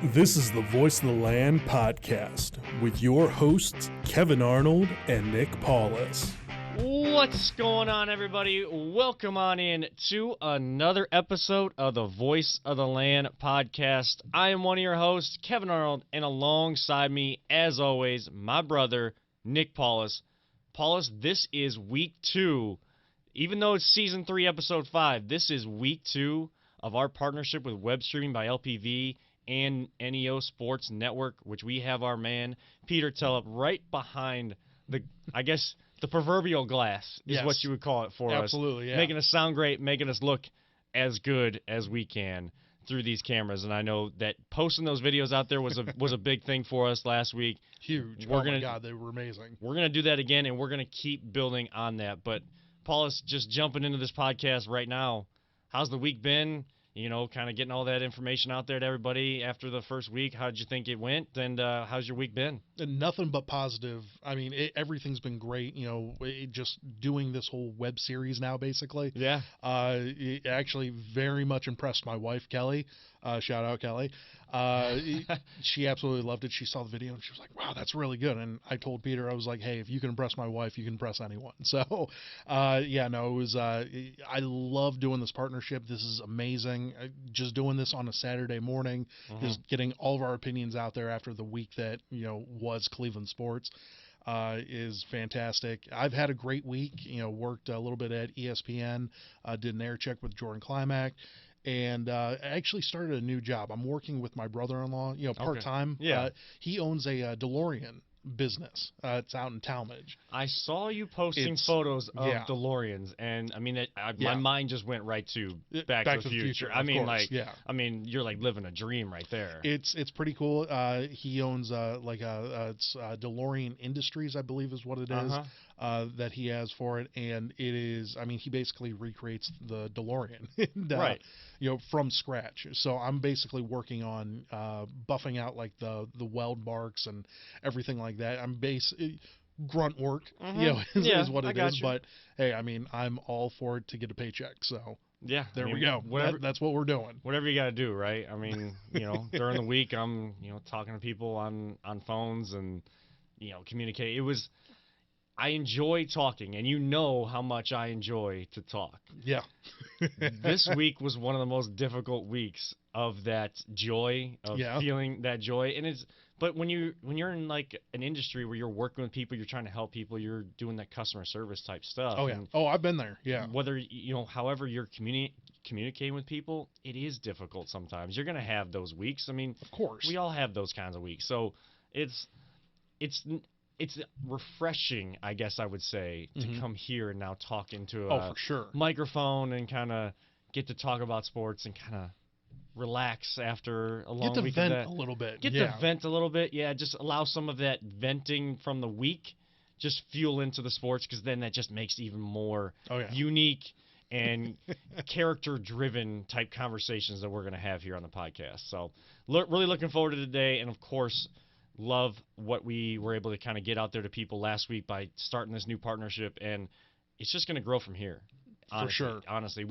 This is the Voice of the Land podcast with your hosts, Kevin Arnold and Nick Paulus. What's going on, everybody? Welcome on in to another episode of the Voice of the Land podcast. I am one of your hosts, Kevin Arnold, and alongside me, as always, my brother, Nick Paulus. Paulus, this is week 2. Even though it's season 3, episode 5, this is week 2 of our partnership with Web Streaming by LPV and NEO Sports Network, which we have our man, Peter Tellup, right behind the proverbial glass is what you would call it for us. Absolutely, yeah. Making us sound great, making us look as good as we can through these cameras. And I know that posting those videos out there was a big thing for us last week. Huge. My God, they were amazing. We're going to do that again, and we're going to keep building on that. But, Paulus, just jumping into this podcast right now, how's the week been? You know, kind of getting all that information out there to everybody after the first week. How did you think it went, and how's your week been? Nothing but positive. I mean, everything's been great. You know, just doing this whole web series now, basically. Yeah. It actually very much impressed my wife, Kelly. Shout out, Kelly. She absolutely loved it. She saw the video, and she was like, wow, that's really good. And I told Peter, I was like, hey, if you can impress my wife, you can impress anyone. So, it was, I love doing this partnership. This is amazing. Just doing this on a Saturday morning, just getting all of our opinions out there after the week that, was Cleveland sports, is fantastic. I've had a great week, worked a little bit at ESPN, did an air check with Jordan Climack, and I actually started a new job. I'm working with my brother-in-law, part-time. Okay. Yeah. He owns a DeLorean business. It's out in Talmadge. I saw you posting photos of DeLoreans, and I mean, my mind just went right to Back to the Future. I mean, you're like living a dream right there. It's pretty cool. He owns it's DeLorean Industries, I believe is what it is, that he has for it, and it is. I mean, he basically recreates the DeLorean, and, from scratch. So I'm basically working on buffing out like the weld marks and everything like that. I'm grunt work, is what it is. But hey, I mean, I'm all for it to get a paycheck. So yeah, there we go. That's what we're doing. Whatever you got to do, right? I mean, during the week, I'm talking to people on phones and communicate. I enjoy talking, and you know how much I enjoy to talk. Yeah. This week was one of the most difficult weeks of that joy, of feeling that joy. But when you're in like an industry where you're working with people, you're trying to help people, you're doing that customer service type stuff. Oh, yeah. I've been there. Yeah. Whether, however you're communicating with people, it is difficult sometimes. You're going to have those weeks. I mean, of course. We all have those kinds of weeks. So it's refreshing, I guess I would say, to come here and now talk into a microphone and kind of get to talk about sports and kind of relax after a long week of that. Get to vent a little bit. Get to vent a little bit, just allow some of that venting from the week, just fuel into the sports, because then that just makes even more unique and character-driven type conversations that we're going to have here on the podcast. So really looking forward to today, and of course, love what we were able to kind of get out there to people last week by starting this new partnership, and it's just going to grow from here. Honestly, for sure. Honestly,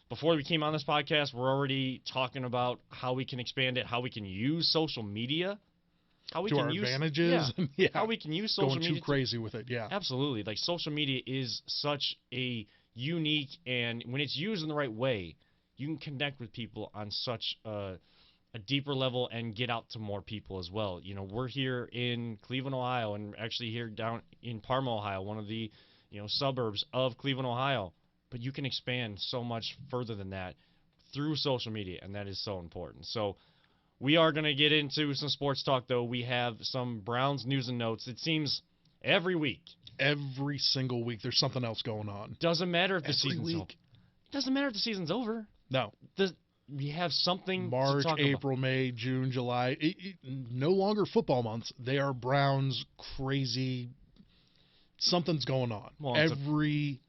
before we came on this podcast, we're already talking about how we can expand it, how we can use social media, how we to can our use advantages, how we can use social media. Going too crazy with it, Absolutely. Like, social media is such a unique, and when it's used in the right way, you can connect with people on such a deeper level and get out to more people as well. We're here in Cleveland, Ohio, and actually here down in Parma, Ohio, one of the suburbs of Cleveland, Ohio. But you can expand so much further than that through social media, and that is so important. So we are going to get into some sports talk, though. We have some Browns news and notes. It seems every week. Every single week there's something else going on. Doesn't matter if the season's over. Doesn't matter if the season's over. No. We have something March, to talk April, about. May, June, July. No longer football months. They are Browns crazy. Something's going on. Well, every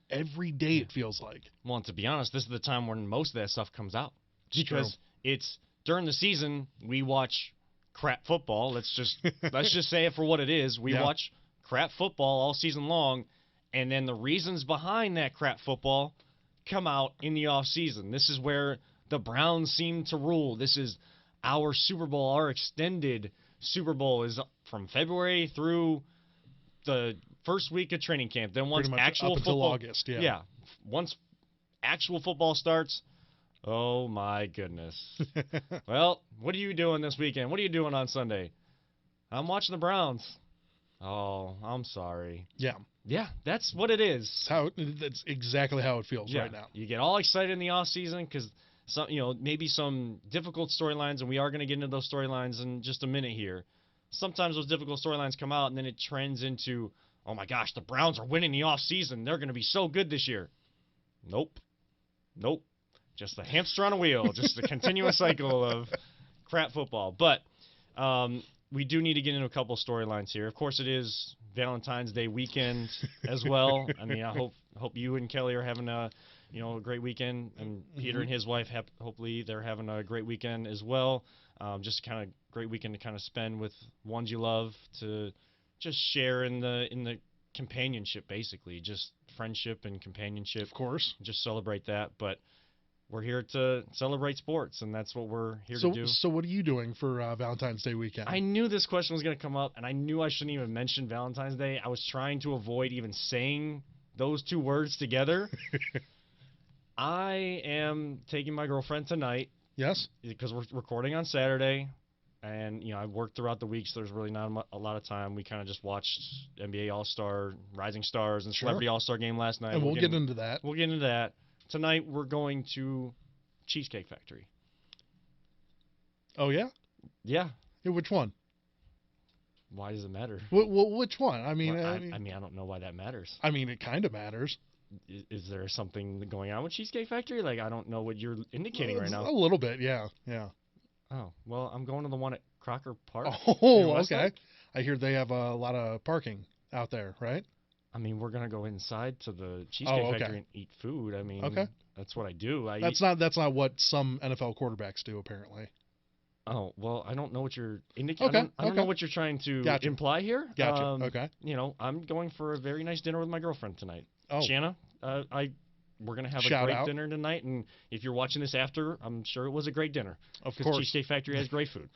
day it feels like. Well, and to be honest, this is the time when most of that stuff comes out. Because it's during the season, we watch crap football. Let's just say it for what it is. We watch crap football all season long, and then the reasons behind that crap football come out in the off season. This is where the Browns seem to rule. This is our Super Bowl, our extended Super Bowl, is from February through the first week of training camp. Then once Pretty much actual up until football, August, yeah. once actual football starts, oh my goodness. Well, what are you doing this weekend? What are you doing on Sunday? I'm watching the Browns. Oh, I'm sorry. Yeah. Yeah, that's what it is. That's exactly how it feels right now. You get all excited in the off season because maybe some difficult storylines, and we are going to get into those storylines in just a minute here. Sometimes those difficult storylines come out, and then it trends into, oh my gosh, the Browns are winning the off season. They're going to be so good this year. Nope. Just a hamster on a wheel. Just a continuous cycle of crap football. But we do need to get into a couple storylines here. Of course, it is Valentine's Day weekend as well. I mean, I hope you and Kelly are having a great weekend, and Peter and his wife hopefully they're having a great weekend as well. Just kind of great weekend to kind of spend with ones you love, to just share in the companionship, basically, just friendship and companionship. Of course, just celebrate that. But we're here to celebrate sports, and that's what we're here to do. So what are you doing for Valentine's Day weekend? I knew this question was going to come up, and I knew I shouldn't even mention Valentine's Day. I was trying to avoid even saying those two words together. I am taking my girlfriend tonight. Yes. Because we're recording on Saturday, and I worked throughout the week, so there's really not a lot of time. We kind of just watched NBA All-Star, Rising Stars, and Celebrity All-Star game last night. And we'll get into that. We'll get into that. Tonight we're going to CheeseCake Factory. Oh, yeah? Yeah. Which one? Why does it matter? Which one? I mean, I don't know why that matters. I mean, it kind of matters. Is there something going on with CheeseCake Factory? Like, I don't know what you're indicating right now. A little bit, yeah. Oh, well, I'm going to the one at Crocker Park. Oh, okay. I hear they have a lot of parking out there, right? I mean, we're gonna go inside to the CheeseCake Factory and eat food. I mean, that's what I do. That's not what some NFL quarterbacks do, apparently. Oh, well, I don't know what you're indicating. I don't know what you're trying to imply here. Gotcha. Okay. I'm going for a very nice dinner with my girlfriend tonight. Oh. Shanna, we're gonna have a great dinner tonight, and if you're watching this after, I'm sure it was a great dinner. Of course. CheeseCake Factory has great food.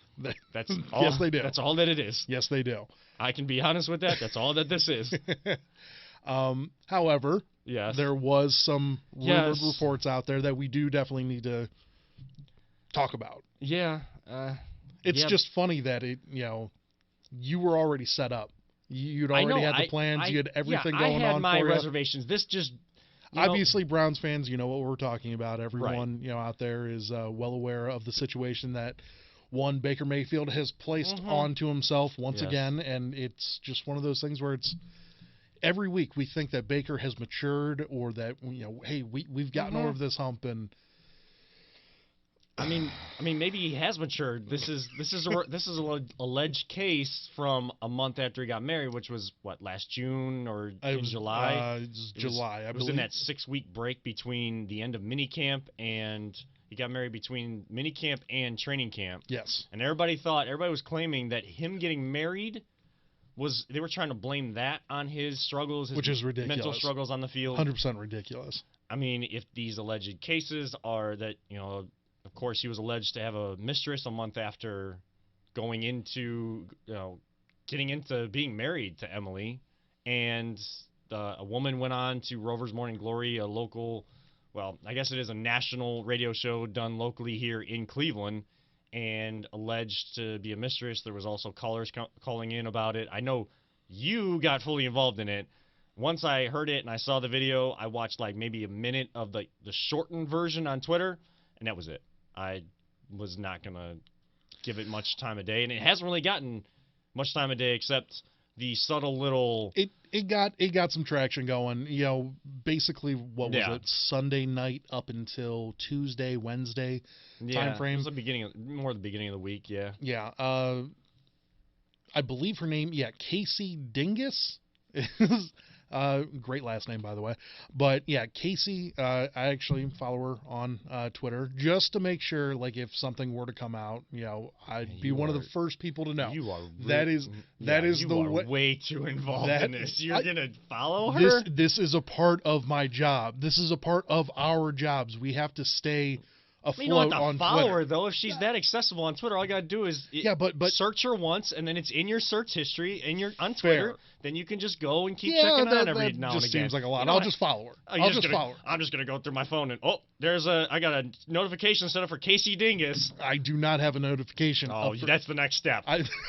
That's all. Yes, they do. That's all that it is. Yes, they do. I can be honest with that. That's all that this is. However, yes, there was some rumored reports out there that we do definitely need to talk about. Yeah. It's just funny that you were already set up. You'd already had the plans. You had everything going on. I had my for reservations. This just obviously Browns fans, you know what we're talking about. Everyone out there is well aware of the situation that Baker Mayfield has placed onto himself once again, and it's just one of those things where it's every week we think that Baker has matured, or that hey, we've gotten over this hump, and I mean, maybe he has matured. This is an alleged case from a month after he got married, which was last June or in July. It was July. I believe it was in that 6-week break between the end of minicamp and he got married between minicamp and training camp. Yes. And everybody was claiming that him getting married they were trying to blame that on his struggles, which is ridiculous. Mental struggles on the field. 100% ridiculous. I mean, if these alleged cases are that of course, he was alleged to have a mistress a month after going into, getting into being married to Emily. And a woman went on to Rover's Morning Glory, a local, I guess it is a national radio show done locally here in Cleveland, and alleged to be a mistress. There was also callers calling in about it. I know you got fully involved in it. Once I heard it and I saw the video, I watched maybe a minute of the shortened version on Twitter, and that was it. I was not going to give it much time of day, and it hasn't really gotten much time of day except the subtle little... It got some traction going. Basically, what was it? Sunday night up until Tuesday, Wednesday time frame. It was the beginning of the week, yeah. Yeah. I believe her name, Casey Dingus. Great last name, by the way. But yeah, Casey, I actually follow her on Twitter just to make sure, if something were to come out, I'd be one of the first people to know. You are way too involved in this. You're gonna follow her. This is a part of my job. This is a part of our jobs. We have to stay afloat You don't have to on follow Twitter. her, though. If she's that accessible on Twitter, all you got to do is but search her once, and then it's in your search history on Fair. Twitter. Then you can just go and keep yeah, checking that, on every that now and just again. seems like a lot. You know I'll what? just follow her. Oh, you're I'll just just follow her. I'm just gonna go through my phone and I got a notification set up for Casey Dingus. I do not have a notification. Oh, that's the next step.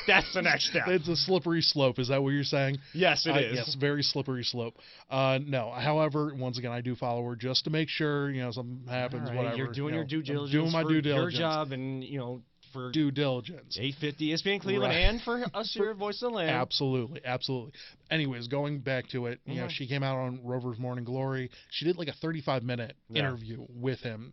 That's the next step. It's a slippery slope. Is that what you're saying? Yes, it is. Yes, very slippery slope. No, however, once again, I do follow her just to make sure something happens. All right, whatever. you're doing your due diligence. Doing my for due diligence. Your job, and for due diligence. 850 ESPN Cleveland, Right. and for us here at Voice of the Land. Absolutely. Anyways, going back to it, she came out on Rover's Morning Glory. She did like a 35-minute interview with him.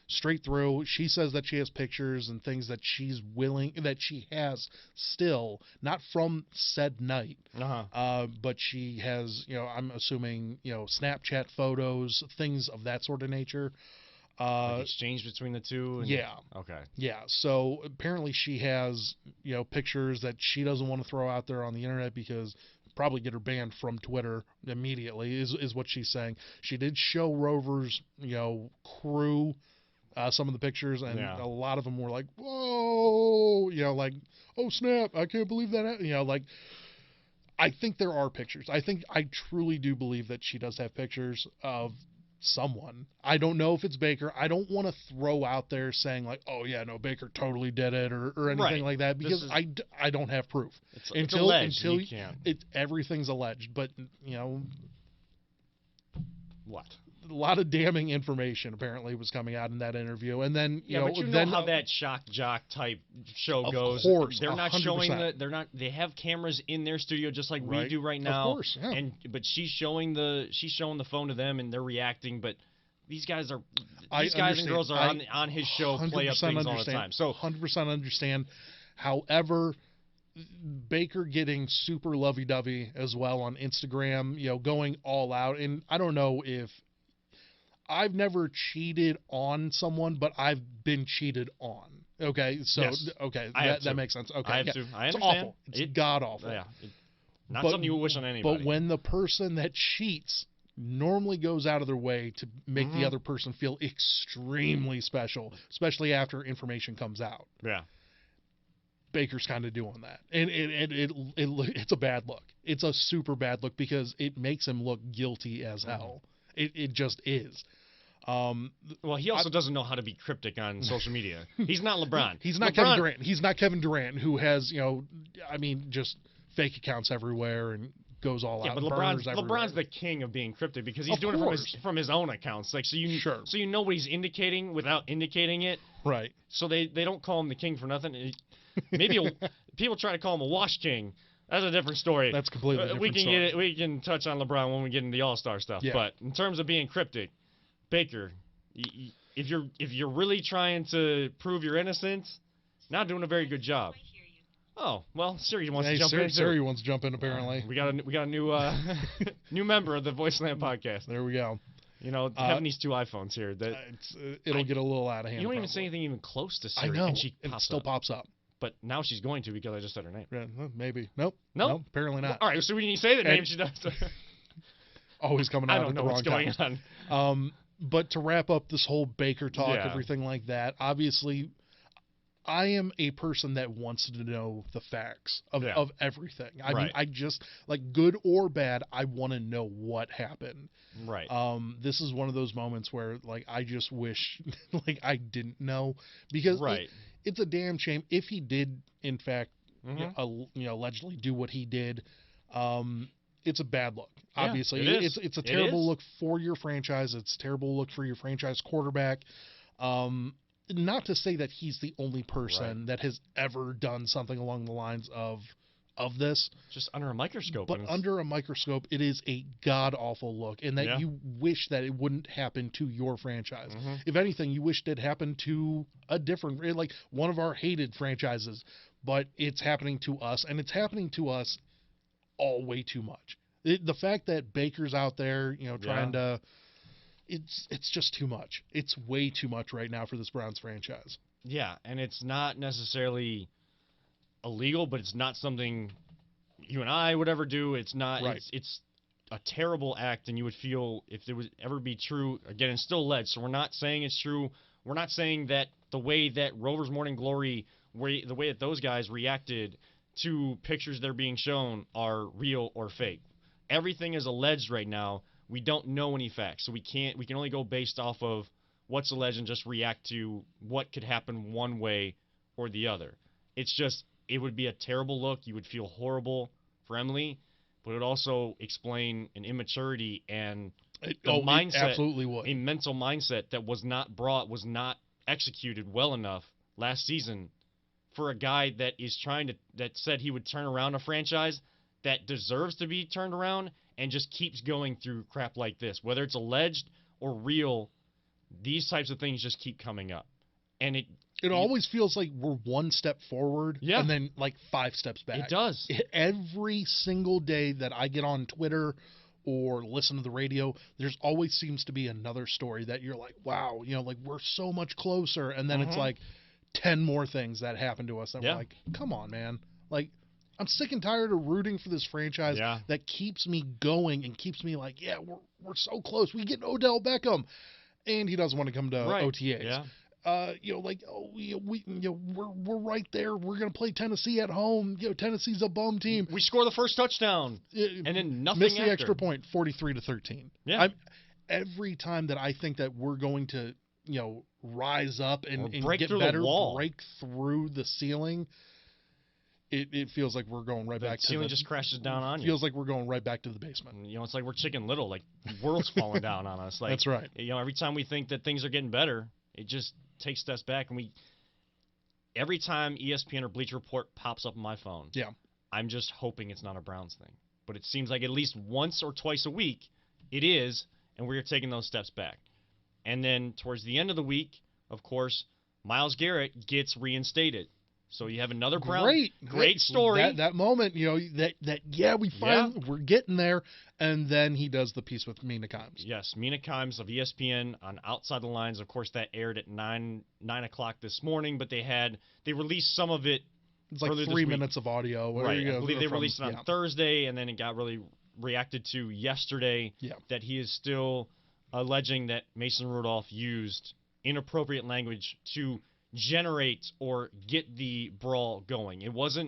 Straight through, she says that she has pictures and things that she has still, not from said night, but she has, I'm assuming, Snapchat photos, things of that sort of nature. Like exchange between the two? Yeah. Okay. Yeah. So apparently she has, pictures that she doesn't want to throw out there on the internet because probably get her banned from Twitter immediately is what she's saying. She did show Rover's, crew some of the pictures, and a lot of them were like, whoa, like, oh snap, I can't believe that. Like, I think there are pictures. I truly do believe that she does have pictures of someone. I don't know if it's Baker. I don't want to throw out there saying like, oh yeah, no, Baker totally did it or anything like that, because I don't have proof. It's alleged. You can't. Everything's alleged, but what? A lot of damning information apparently was coming out in that interview, and then but you know how that shock jock type show goes. Of course, they're not 100%. showing they have cameras in their studio just like we do right now. Of course, yeah. But she's showing the phone to them, and they're reacting. But these guys and girls are on his show, play up things all the time. So 100% understand. However, Baker getting super lovey-dovey as well on Instagram, going all out, and I don't know if I've never cheated on someone, but I've been cheated on. Okay, so yes. Okay, that makes sense. Okay, I have yeah. to. I it's understand. awful. It's god awful. Yeah, not something you wish on anybody. But when the person that cheats normally goes out of their way to make the other person feel extremely special, especially after information comes out. Yeah. Baker's kind of doing that, and it's a bad look. It's a super bad look because it makes him look guilty as hell. It just is. Well, he also doesn't know how to be cryptic on social media. He's not LeBron. He's not Kevin Durant. He's not Kevin Durant, who has just fake accounts everywhere and goes all out. But LeBron's the king of being cryptic because he's doing it from his own accounts. Like so you know what he's indicating without indicating it. Right. So they don't call him the king for nothing. Maybe people try to call him a wash king. That's a different story. That's completely different story. We can touch on LeBron when we get into the All-Star stuff. Yeah. But in terms of being cryptic, Baker, if you're really trying to prove your innocence, not doing a very good job. Oh well, Siri wants to jump in. Siri wants to jump in. Apparently, we got a new new member of the Voiceland podcast. There we go. Having these two iPhones here, it'll get a little out of hand. You don't even say anything even close to Siri, I know, and she it still pops up. But now she's going to because I just said her name. Yeah, maybe. Nope. Apparently not. All right, so when you say the name, she does. Always coming out at the wrong time. I don't know what's going on. But to wrap up this whole Baker talk, everything like that, obviously, I am a person that wants to know the facts of everything. I mean, I just, like, good or bad, I want to know what happened. Right. This is one of those moments where, like, I just wish, like, I didn't know. Because it's a damn shame if he did, in fact, allegedly do what he did. It's a bad look. Obviously, it's a terrible look for your franchise. It's a terrible look for your franchise quarterback. Not to say that he's the only person that has ever done something along the lines of this. Just under a microscope. But under a microscope, it is a god-awful look, and that you wish that it wouldn't happen to your franchise. If anything, you wish it happened to a different, like one of our hated franchises, but it's happening to us, and it's happening to us all way too much. The fact that Baker's out there, trying to... It's just too much. It's way too much right now for this Browns franchise. Yeah, and it's not necessarily illegal, but it's not something you and I would ever do. It's not. It's a terrible act, and you would feel if it would ever be true. Again, it's still alleged, so we're not saying it's true. We're not saying that the way that Rover's Morning Glory, the way that those guys reacted to pictures that are being shown are real or fake. Everything is alleged right now. We don't know any facts, so we can only go based off of what's alleged and just react to what could happen one way or the other. It's just, it would be a terrible look. You would feel horrible for Emily, but it would also explain an immaturity and mindset, it absolutely would. a mental mindset that was not executed well enough last season for a guy that said he would turn around a franchise that deserves to be turned around and just keeps going through crap like this. Whether it's alleged or real, these types of things just keep coming up. And it always feels like we're one step forward and then like 5 steps back. It does. Every single day that I get on Twitter or listen to the radio, there's always seems to be another story that you're like, wow, like we're so much closer. And then it's like 10 more things that happen to us that we're like, come on, man. Like, I'm sick and tired of rooting for this franchise that keeps me going and keeps me like, yeah, we're so close. We get Odell Beckham, and he doesn't want to come to OTAs. Yeah. We're right there. We're gonna play Tennessee at home. Tennessee's a bum team. We score the first touchdown, and then nothing. Missed the extra point, 43-13. Yeah. Every time that I think that we're going to, rise up and break get through better, the wall. break through the ceiling, it feels like we're going right back to the ceiling just crashes down on you. Feels like we're going right back to the basement. It's like we're Chicken Little, like the world's falling down on us. Like, that's right. Every time we think that things are getting better, it just takes steps back, and every time ESPN or Bleacher Report pops up on my phone, I'm just hoping it's not a Browns thing. But it seems like at least once or twice a week it is, and we're taking those steps back. And then towards the end of the week, of course, Myles Garrett gets reinstated. So you have another great story. That moment, we finally we're getting there, and then he does the piece with Mina Kimes. Yes, Mina Kimes of ESPN on Outside the Lines. Of course, that aired at 9 o'clock this morning, but they released some of it. It's like 3 minutes of audio. Right, I believe they released it on Thursday, and then it got really reacted to yesterday. Yeah. That he is still alleging that Mason Rudolph used inappropriate language to generate or get the brawl going. It was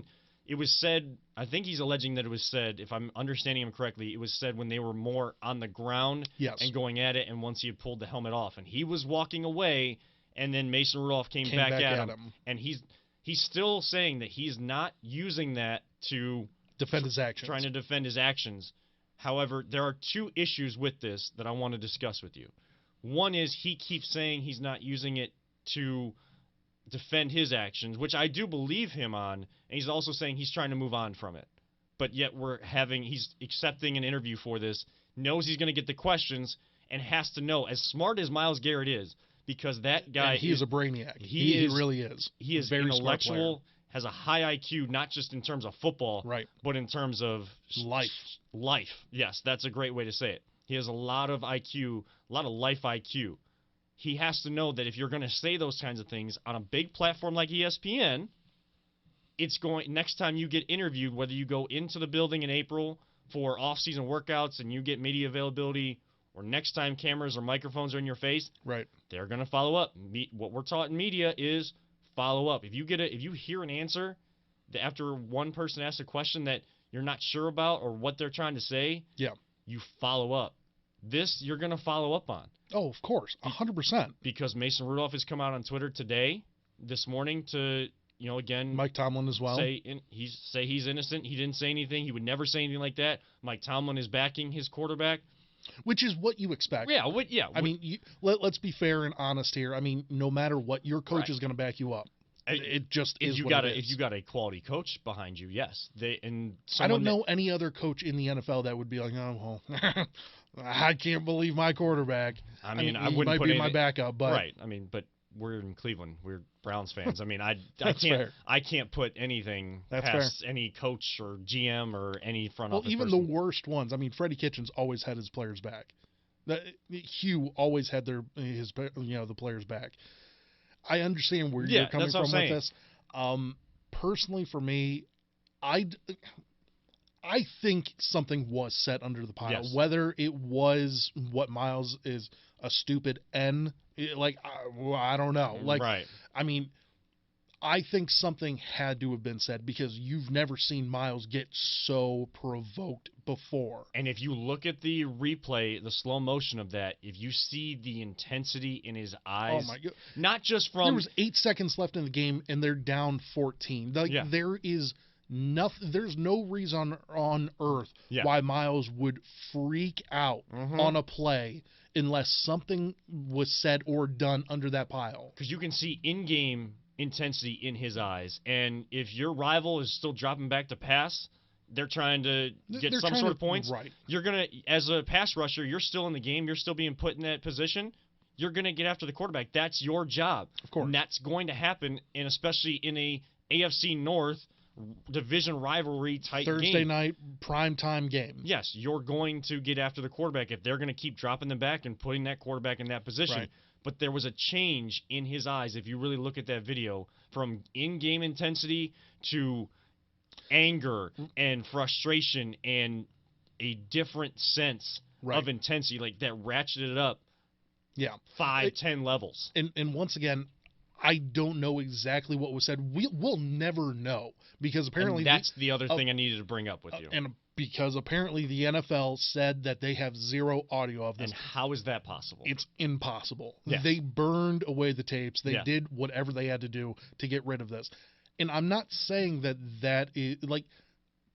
said, I think he's alleging that it was said, if I'm understanding him correctly, it was said when they were more on the ground and going at it, and once he had pulled the helmet off and he was walking away, and then Mason Rudolph came back at him. And he's still saying that he's not using that to defend his actions. Trying to defend his actions. However, there are 2 issues with this that I want to discuss with you. One is he keeps saying he's not using it to defend his actions, which I do believe him on, and he's also saying he's trying to move on from it. But yet he's accepting an interview for this, knows he's going to get the questions, and has to know, as smart as Myles Garrett is, because that guy and he's a brainiac. He really is. He is very intellectual, has a high IQ, not just in terms of football, but in terms of life. Yes, that's a great way to say it. He has a lot of IQ, a lot of life IQ. He has to know that if you're going to say those kinds of things on a big platform like ESPN, next time you get interviewed, whether you go into the building in April for off-season workouts and you get media availability, or next time cameras or microphones are in your face, they're going to follow up. What we're taught in media is follow up. If you hear an answer after one person asks a question that you're not sure about or what they're trying to say, you follow up. This you're going to follow up on. Oh, of course, 100%. Because Mason Rudolph has come out on Twitter this morning, to again, Mike Tomlin as well. Say he's innocent. He didn't say anything. He would never say anything like that. Mike Tomlin is backing his quarterback, which is what you expect. I mean, let's be fair and honest here. I mean, no matter what, your coach is going to back you up. It just is what it is. If you got a quality coach behind you, yes. I don't know any other coach in the NFL that would be like, oh, well, I can't believe my quarterback. I mean, I he wouldn't might put be my backup, but I mean, but we're in Cleveland. We're Browns fans. I mean, I can't put anything past any coach or GM or any front office. Well, even person. the worst ones. I mean, Freddie Kitchens always had his players back. Hugh always had the players back. I understand where you're coming from with this. Personally, for me, I I think something was set under the pile. Yes. Whether it was what Myles is a stupid N, I don't know. Right. I mean, I think something had to have been said because you've never seen Myles get so provoked before. And if you look at the replay, the slow motion of that, if you see the intensity in his eyes, Oh my God. not just from There was 8 seconds left in the game and they're down 14. Yeah. There is nothing. There's no reason on earth Yeah. why Myles would freak out on a play unless something was said or done under that pile. Because you can see in-game intensity in his eyes, and if your rival is still dropping back to pass, they're trying to get They're some trying sort to- of points. right. You're gonna, as a pass rusher, you're still in the game. You're still being put in that position. You're gonna get after the quarterback. That's your job. Of course. And that's going to happen, and especially in a AFC North division rivalry type Thursday game. night primetime game. Yes, you're going to get after the quarterback if they're going to keep dropping them back and putting that quarterback in that position. Right. But there was a change in his eyes, if you really look at that video, from in-game intensity to anger and frustration and a different sense Right. of intensity, like that ratcheted it up Yeah. 10 levels. And once again, I don't know exactly what was said. We'll never know because apparently And that's the other thing I needed to bring up with you. and because apparently the NFL said that they have zero audio of this. And how is that possible? It's impossible. Yeah. They burned away the tapes. They Yeah. did whatever they had to do to get rid of this. And I'm not saying that is like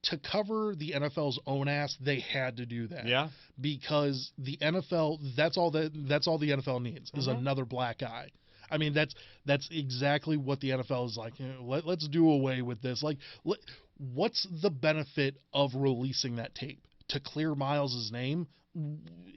to cover the NFL's own ass, they had to do that. Yeah. Because the NFL, that's all the NFL needs is another black eye. I mean, that's exactly what the NFL is like. Let's do away with this. Like, what's the benefit of releasing that tape? To clear Myles' name?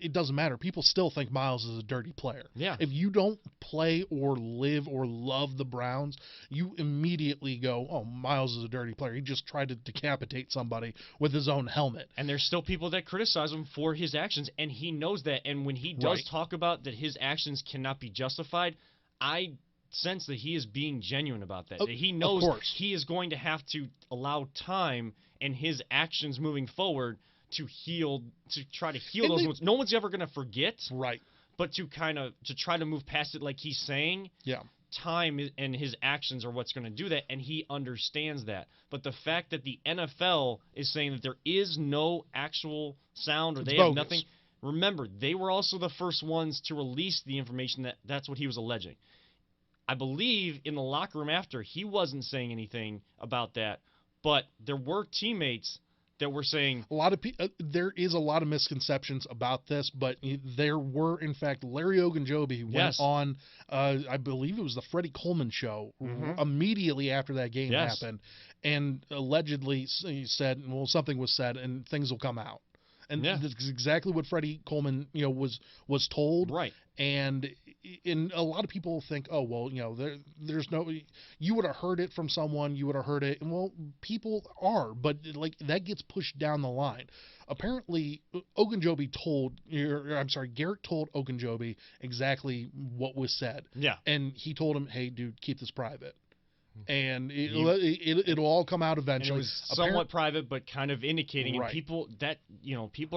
It doesn't matter. People still think Myles is a dirty player. Yeah. If you don't play or live or love the Browns, you immediately go, oh, Myles is a dirty player. He just tried to decapitate somebody with his own helmet. And there's still people that criticize him for his actions, and he knows that. And when he does Right. talk about that his actions cannot be justified, I sense that he is being genuine about that. That he knows course. he is going to have to allow time and his actions moving forward to heal, to try to heal And those they- wounds. No one's ever going to forget, Right. but to try to move past it, like he's saying. Yeah. Time and his actions are what's going to do that, and he understands that. But the fact that the NFL is saying that there is no actual sound or It's they have bogus. nothing. Remember, they were also the first ones to release the information that that's what he was alleging. I believe in the locker room after, he wasn't saying anything about that, but there were teammates that were saying, A lot of there is a lot of misconceptions about this, but there were, in fact, Larry Ogunjobi went Yes. on, I believe it was the Freddie Coleman show immediately after that game Yes. happened, and allegedly he said, well, something was said, and things will come out. And Yeah. that's exactly what Freddie Coleman, was told. right. And a lot of people think, oh, well, there's no, you would have heard it from someone, you would have heard it. And well, people are, but like that gets pushed down the line. Apparently, Garrett told Ogunjobi exactly what was said. Yeah. And he told him, hey, dude, keep this private. And it'll all come out And eventually. it was somewhat private, but kind of indicating, and Right. people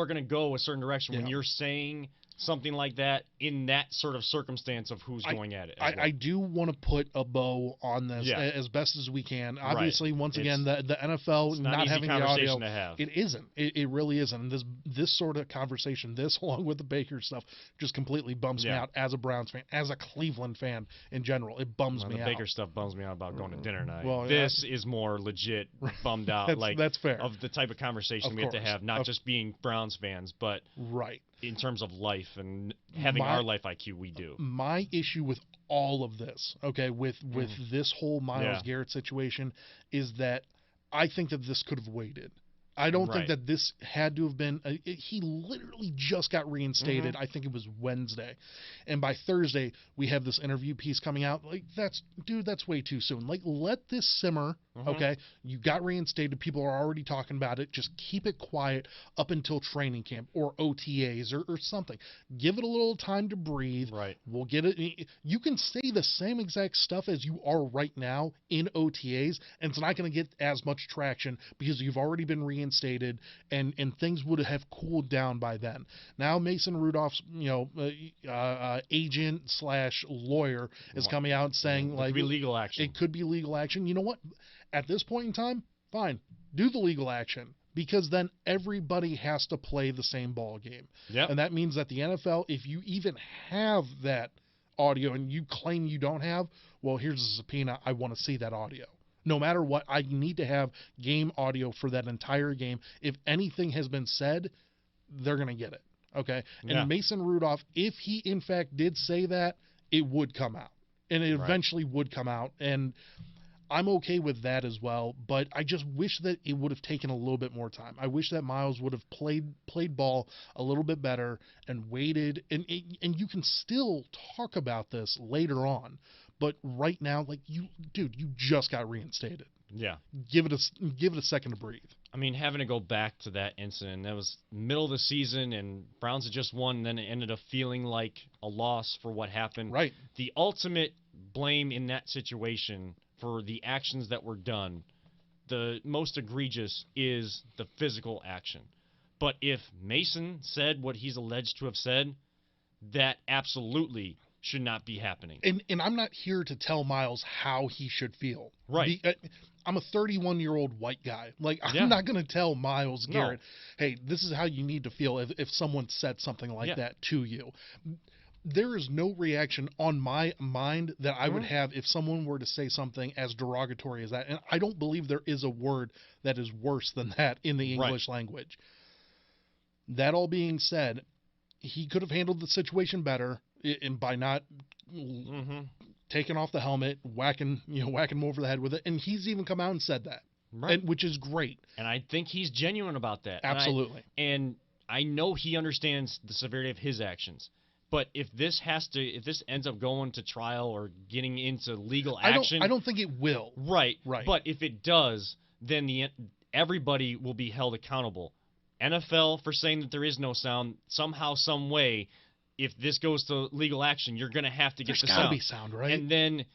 are going to go a certain direction when Yeah. you're saying something like that in that sort of circumstance of who's going at it. I do want to put a bow on this Yeah. as best as we can. Obviously, once It's- again, the NFL it's not not an easy having the conversation audio, to have. it isn't. It really isn't. And this sort of conversation, this along with the Baker stuff, just completely bums me Yeah. out as a Browns fan, as a Cleveland fan in general. It bums Well, me the out. Baker stuff bums me out about going to dinner night. Well, This is more legit bummed out, That's fair. of the type of conversation Of we have to course. have, not Of- just being Browns fans, but Right. in terms of life and having our life IQ, we do. My issue with all of this, okay, with this whole Myles Yeah. Garrett situation, is that I think that this could have waited. I don't think Right. that this had to have been. He literally just got reinstated. I think it was Wednesday, and by Thursday we have this interview piece coming out. Like that's way too soon. Like let this simmer. Okay, you got reinstated. People are already talking about it. Just keep it quiet up until training camp or OTAs or something. Give it a little time to breathe. Right. We'll get it. You can say the same exact stuff as you are right now in OTAs, and it's not going to get as much traction because you've already been reinstated. reinstated, and things would have cooled down by then. Now Mason Rudolph's agent / lawyer is coming out saying it like could be legal action. It could be legal action. You know what? At this point in time, fine, do the legal action. Because then everybody has to play the same ball game. Yep. And that means that the NFL, if you even have that audio and you claim you don't have, well, here's a subpoena. I want to see that audio. No matter what, I need to have game audio for that entire game. If anything has been said, they're going to get it. Okay? Yeah. And Mason Rudolph, if he in fact did say that, it would come out. And it eventually would come out. And I'm okay with that as well, but I just wish that it would have taken a little bit more time. I wish that Myles would have played ball a little bit better and waited. And you can still talk about this later on, but right now, like you just got reinstated. Yeah. Give it a second to breathe. I mean, having to go back to that incident, that was middle of the season, and Browns had just won, and then it ended up feeling like a loss for what happened. Right. The ultimate blame in that situation for the actions that were done, the most egregious is the physical action. But if Mason said what he's alleged to have said, that absolutely should not be happening. And I'm not here to tell Myles how he should feel. Right. I'm a 31-year-old white guy. Like, I'm not going to tell Myles Garrett, hey, this is how you need to feel if someone said something like that to you. There is no reaction on my mind that I would have if someone were to say something as derogatory as that. And I don't believe there is a word that is worse than that in the English language. That all being said, he could have handled the situation better by not taking off the helmet, whacking him over the head with it. And he's even come out and said that, which is great. And I think he's genuine about that. Absolutely. And I know he understands the severity of his actions. But if this ends up going to trial or getting into legal action, I don't think it will. Right. But if it does, then everybody will be held accountable. NFL for saying that there is no sound, somehow, some way. If this goes to legal action, you're going to have to get the sound. There's got to be sound, right? And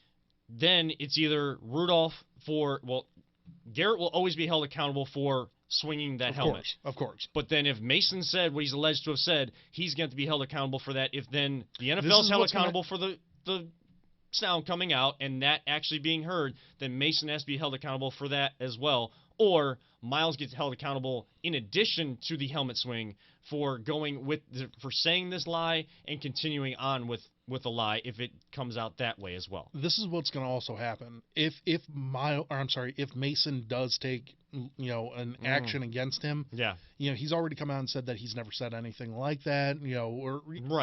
then it's either Rudolph Garrett will always be held accountable for swinging that helmet. Of course. But then if Mason said what he's alleged to have said, he's going to be held accountable for that. If then the NFL is held accountable for the sound coming out and that actually being heard, then Mason has to be held accountable for that as well. Or Myles gets held accountable in addition to the helmet swing for saying this lie and continuing on with a lie if it comes out that way as well. This is what's going to also happen if Mason does take an action against him. Yeah. He's already come out and said that he's never said anything like that. Or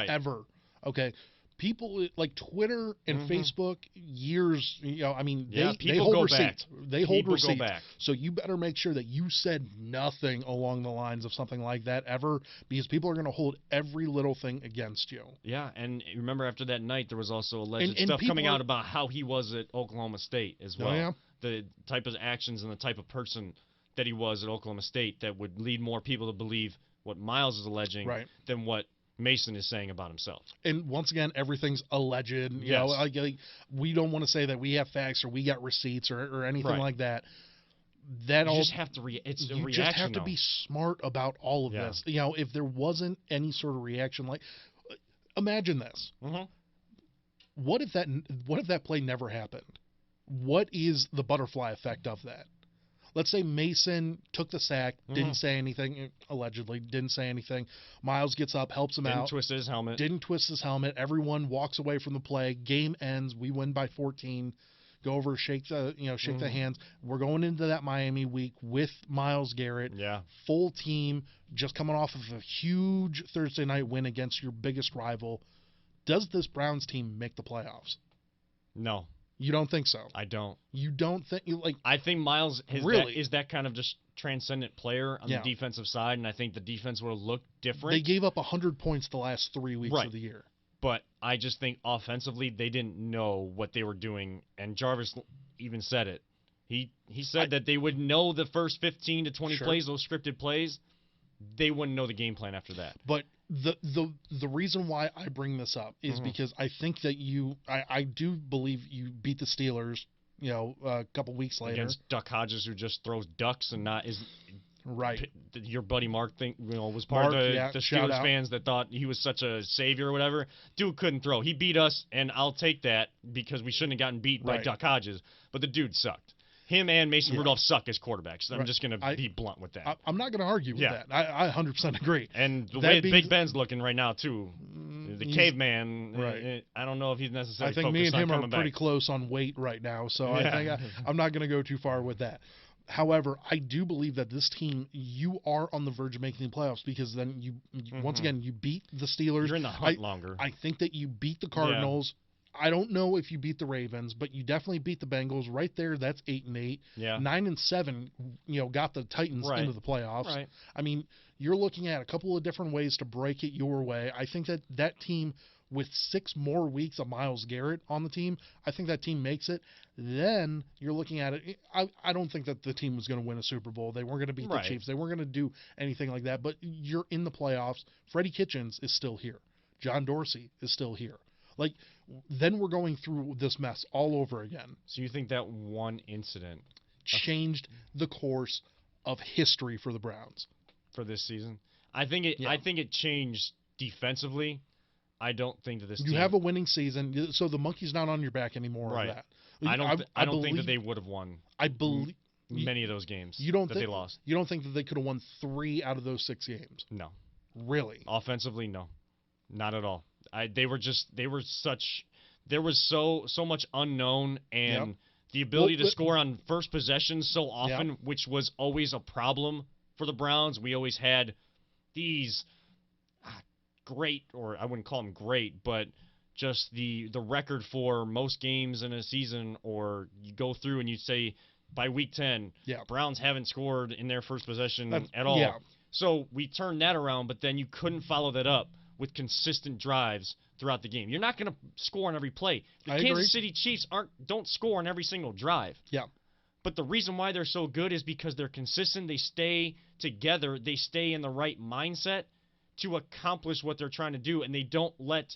ever. Okay. People like Twitter and Facebook, years, they hold receipts. They hold receipts. So you better make sure that you said nothing along the lines of something like that ever, because people are going to hold every little thing against you. Yeah, and remember after that night, there was also alleged stuff coming out about how he was at Oklahoma State as well. Oh, yeah? The type of actions and the type of person that he was at Oklahoma State that would lead more people to believe what Myles is alleging than what Mason is saying about himself. And once again, everything's alleged. We don't want to say that we have facts or we got receipts or anything like that. You just have to be smart about all of this. If there wasn't any sort of reaction, like imagine this. What if that play never happened? What is the butterfly effect of that? Let's say Mason took the sack, didn't say anything, allegedly, didn't say anything. Myles gets up, helps him out. Didn't twist his helmet. Everyone walks away from the play. Game ends. We win by 14. Go over, shake the hands. We're going into that Miami week with Myles Garrett. Yeah. Full team, just coming off of a huge Thursday night win against your biggest rival. Does this Browns team make the playoffs? No. You don't think so? I don't. You don't think I think Myles is that kind of just transcendent player on the defensive side, and I think the defense would have looked different. They gave up 100 points the last 3 weeks of the year. But I just think offensively they didn't know what they were doing, and Jarvis even said it. He said that they would know the first 15 to 20 plays, those scripted plays. They wouldn't know the game plan after that. But the reason why I bring this up is because I think that I do believe you beat the Steelers, a couple weeks later against Duck Hodges, who just throws ducks and not is Right. Your buddy Mark was Mark, part of yeah, the shout Steelers out. fans that thought he was such a savior or whatever. Dude couldn't throw. He beat us, and I'll take that because we shouldn't have gotten beat by Right. Duck Hodges. But the dude sucked. Him and Mason Yeah. Rudolph suck as quarterbacks. I'm Right. just going to be blunt with that. I'm not going to argue with Yeah. that. I 100% agree. And the That way being- Big Ben's looking right now, too, the he's- caveman, Right. I don't know if he's necessarily I think focused me and on him are coming pretty back. close on weight right now, so Yeah. I think I'm not going to go too far with that. However, I do believe that this team, you are on the verge of making the playoffs because then you once again, you beat the Steelers. You're in the hunt longer. I think that you beat the Cardinals. I don't know if you beat the Ravens, but you definitely beat the Bengals. Right there, that's 8-8. Yeah. 9-7, got the Titans Right. into the playoffs. Right. I mean, you're looking at a couple of different ways to break it your way. I think that team, with 6 more weeks of Myles Garrett on the team, I think that team makes it. Then you're looking at it. I don't think that the team was going to win a Super Bowl. They weren't going to beat Right. the Chiefs. They weren't going to do anything like that. But you're in the playoffs. Freddie Kitchens is still here. John Dorsey is still here. Like, then we're going through this mess all over again. So you think that one incident Changed the course of history for the Browns. for this season? I think it changed defensively. I don't think that this You team, have a winning season, so the monkey's not on your back anymore. Right. Of that. I don't think that believe- they would have won I believe many of those games you don't that think they lost. You don't think that they could have won 3 out of those 6 games? No. Really? Offensively, no. Not at all. There was so much unknown, and the ability to score on first possessions so often, which was always a problem for the Browns. We always had these great, or I wouldn't call them great, but just the record for most games in a season, or you go through and you say by week 10, Browns haven't scored in their first possession at all. Yeah. So we turned that around, but then you couldn't follow that up with consistent drives throughout the game. You're not going to score on every play. The I Kansas agree. City Chiefs don't score on every single drive. Yeah. But the reason why they're so good is because they're consistent. They stay together. They stay in the right mindset to accomplish what they're trying to do, and they don't let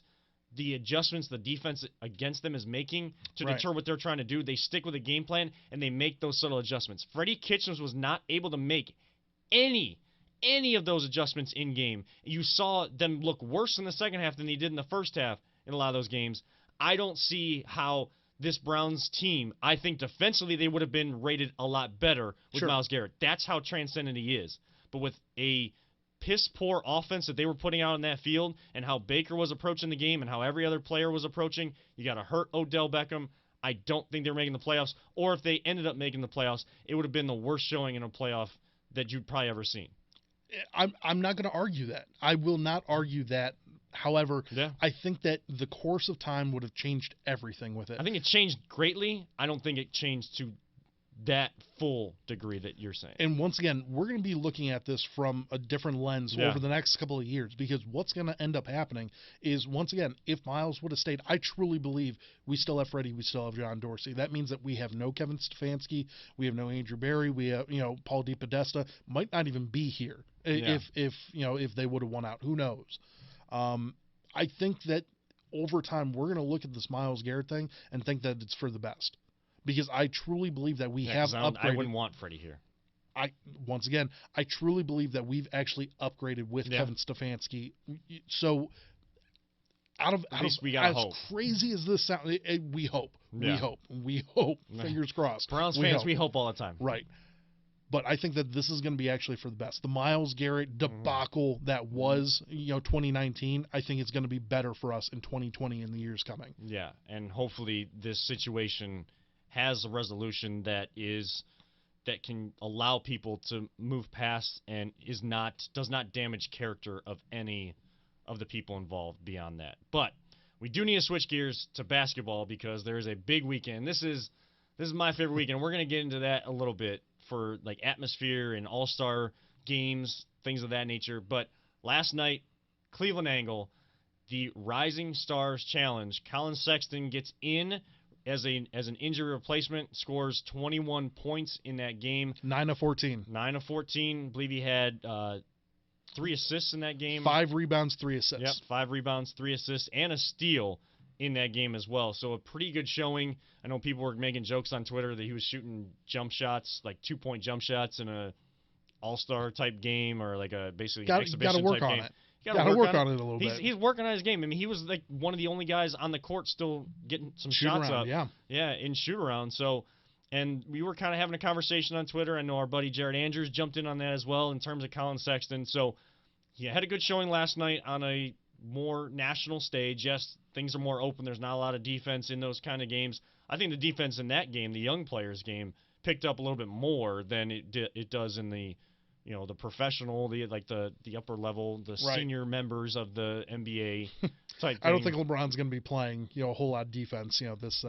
the adjustments the defense against them is making to Right. deter what they're trying to do. They stick with a game plan, and they make those subtle adjustments. Freddie Kitchens was not able to make any of those adjustments in game. You saw them look worse in the second half than they did in the first half in a lot of those games. I don't see how this Browns team, I think defensively they would have been rated a lot better with Sure. Myles Garrett. That's how transcendent he is. But with a piss-poor offense that they were putting out on that field and how Baker was approaching the game and how every other player was approaching, you got to hurt Odell Beckham. I don't think they're making the playoffs. Or if they ended up making the playoffs, it would have been the worst showing in a playoff that you'd probably ever seen. I'm not going to argue that. I will not argue that. However, I think that the course of time would have changed everything with it. I think it changed greatly. I don't think it changed to that full degree that you're saying. And once again, we're going to be looking at this from a different lens over the next couple of years, because what's going to end up happening is, once again, if Myles would have stayed, I truly believe we still have Freddie, we still have John Dorsey. That means that we have no Kevin Stefanski, we have no Andrew Berry, we have, Paul DePodesta might not even be here if they would have won out. Who knows? I think that over time we're going to look at this Myles Garrett thing and think that it's for the best. Because I truly believe that we have upgraded. I wouldn't want Freddie here. I truly believe that we've actually upgraded with Kevin Stefanski. So we gotta hope. Crazy as this sounds, we hope. Yeah. We hope. Fingers crossed. Browns fans, we hope all the time. Right. But I think that this is going to be actually for the best. The Myles Garrett debacle that was, 2019, I think it's going to be better for us in 2020 and the years coming. Yeah, and hopefully this situation has a resolution that can allow people to move past and does not damage character of any of the people involved beyond that. But we do need to switch gears to basketball because there is a big weekend. This is my favorite weekend. We're going to get into that a little bit for like atmosphere and all-star games, things of that nature. But last night, Cleveland Angle, the Rising Stars Challenge, Colin Sexton gets in as an injury replacement, scores 21 points in that game. 9 of 14. 9 of 14. I believe he had 3 assists in that game. 5 rebounds, 3 assists. Yep, 5 rebounds, 3 assists, and a steal in that game as well. So a pretty good showing. I know people were making jokes on Twitter that he was shooting jump shots, like 2-point jump shots in a all-star type game or like a basically Got exhibition to work type on game. it. You Got to work on it a little bit. He's working on his game. I mean, he was like one of the only guys on the court still getting some Shoot shots around, up. Yeah, in shoot around. So, and we were kind of having a conversation on Twitter. I know our buddy Jared Andrews jumped in on that as well in terms of Colin Sexton. So, he had a good showing last night on a more national stage. Yes, things are more open. There's not a lot of defense in those kind of games. I think the defense in that game, the young players game, picked up a little bit more than it does in the the professional, the upper level, the senior members of the NBA type thing. I don't think LeBron's going to be playing, a whole lot of defense, this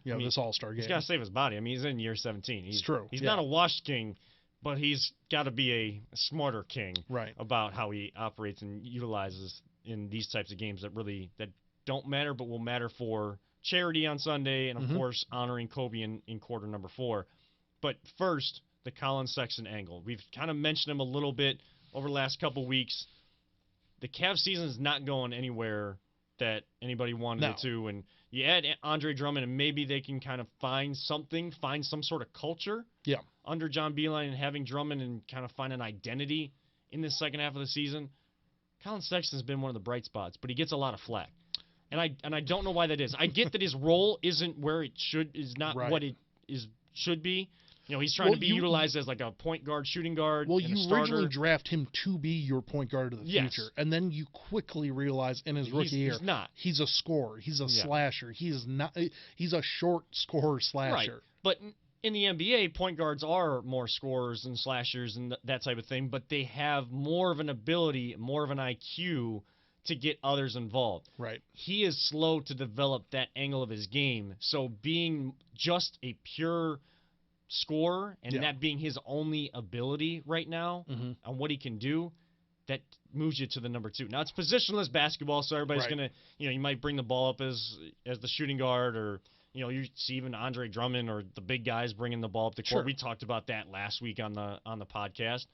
this All-Star game. He's got to save his body. I mean, he's in year 17. It's true. He's not a washed king, but he's got to be a smarter king about how he operates and utilizes in these types of games that don't matter but will matter for charity on Sunday and, of course, honoring Kobe in quarter number 4. But first, the Colin Sexton angle. We've kind of mentioned him a little bit over the last couple weeks. The Cavs season is not going anywhere that anybody wanted it to. And you add Andre Drummond, and maybe they can kind of find some sort of culture under John Beilein, and having Drummond and kind of find an identity in the second half of the season. Colin Sexton's been one of the bright spots, but he gets a lot of flack. And I don't know why that is. I get that his role isn't where it what it should be. He's trying to be utilized as like a point guard, shooting guard. Well, you originally draft him to be your point guard of the future, and then you quickly realize in his rookie year, he's a scorer, he's a slasher, he's a short scorer slasher. Right. But in the NBA, point guards are more scorers and slashers and that type of thing, but they have more of an ability, more of an IQ to get others involved. Right. He is slow to develop that angle of his game, so being just a pure scorer and that being his only ability right now on what he can do, that moves you to the number 2. Now it's positionless basketball, so everybody's gonna you might bring the ball up as the shooting guard, or you see even Andre Drummond or the big guys bringing the ball up the court. We talked about that last week on the podcast.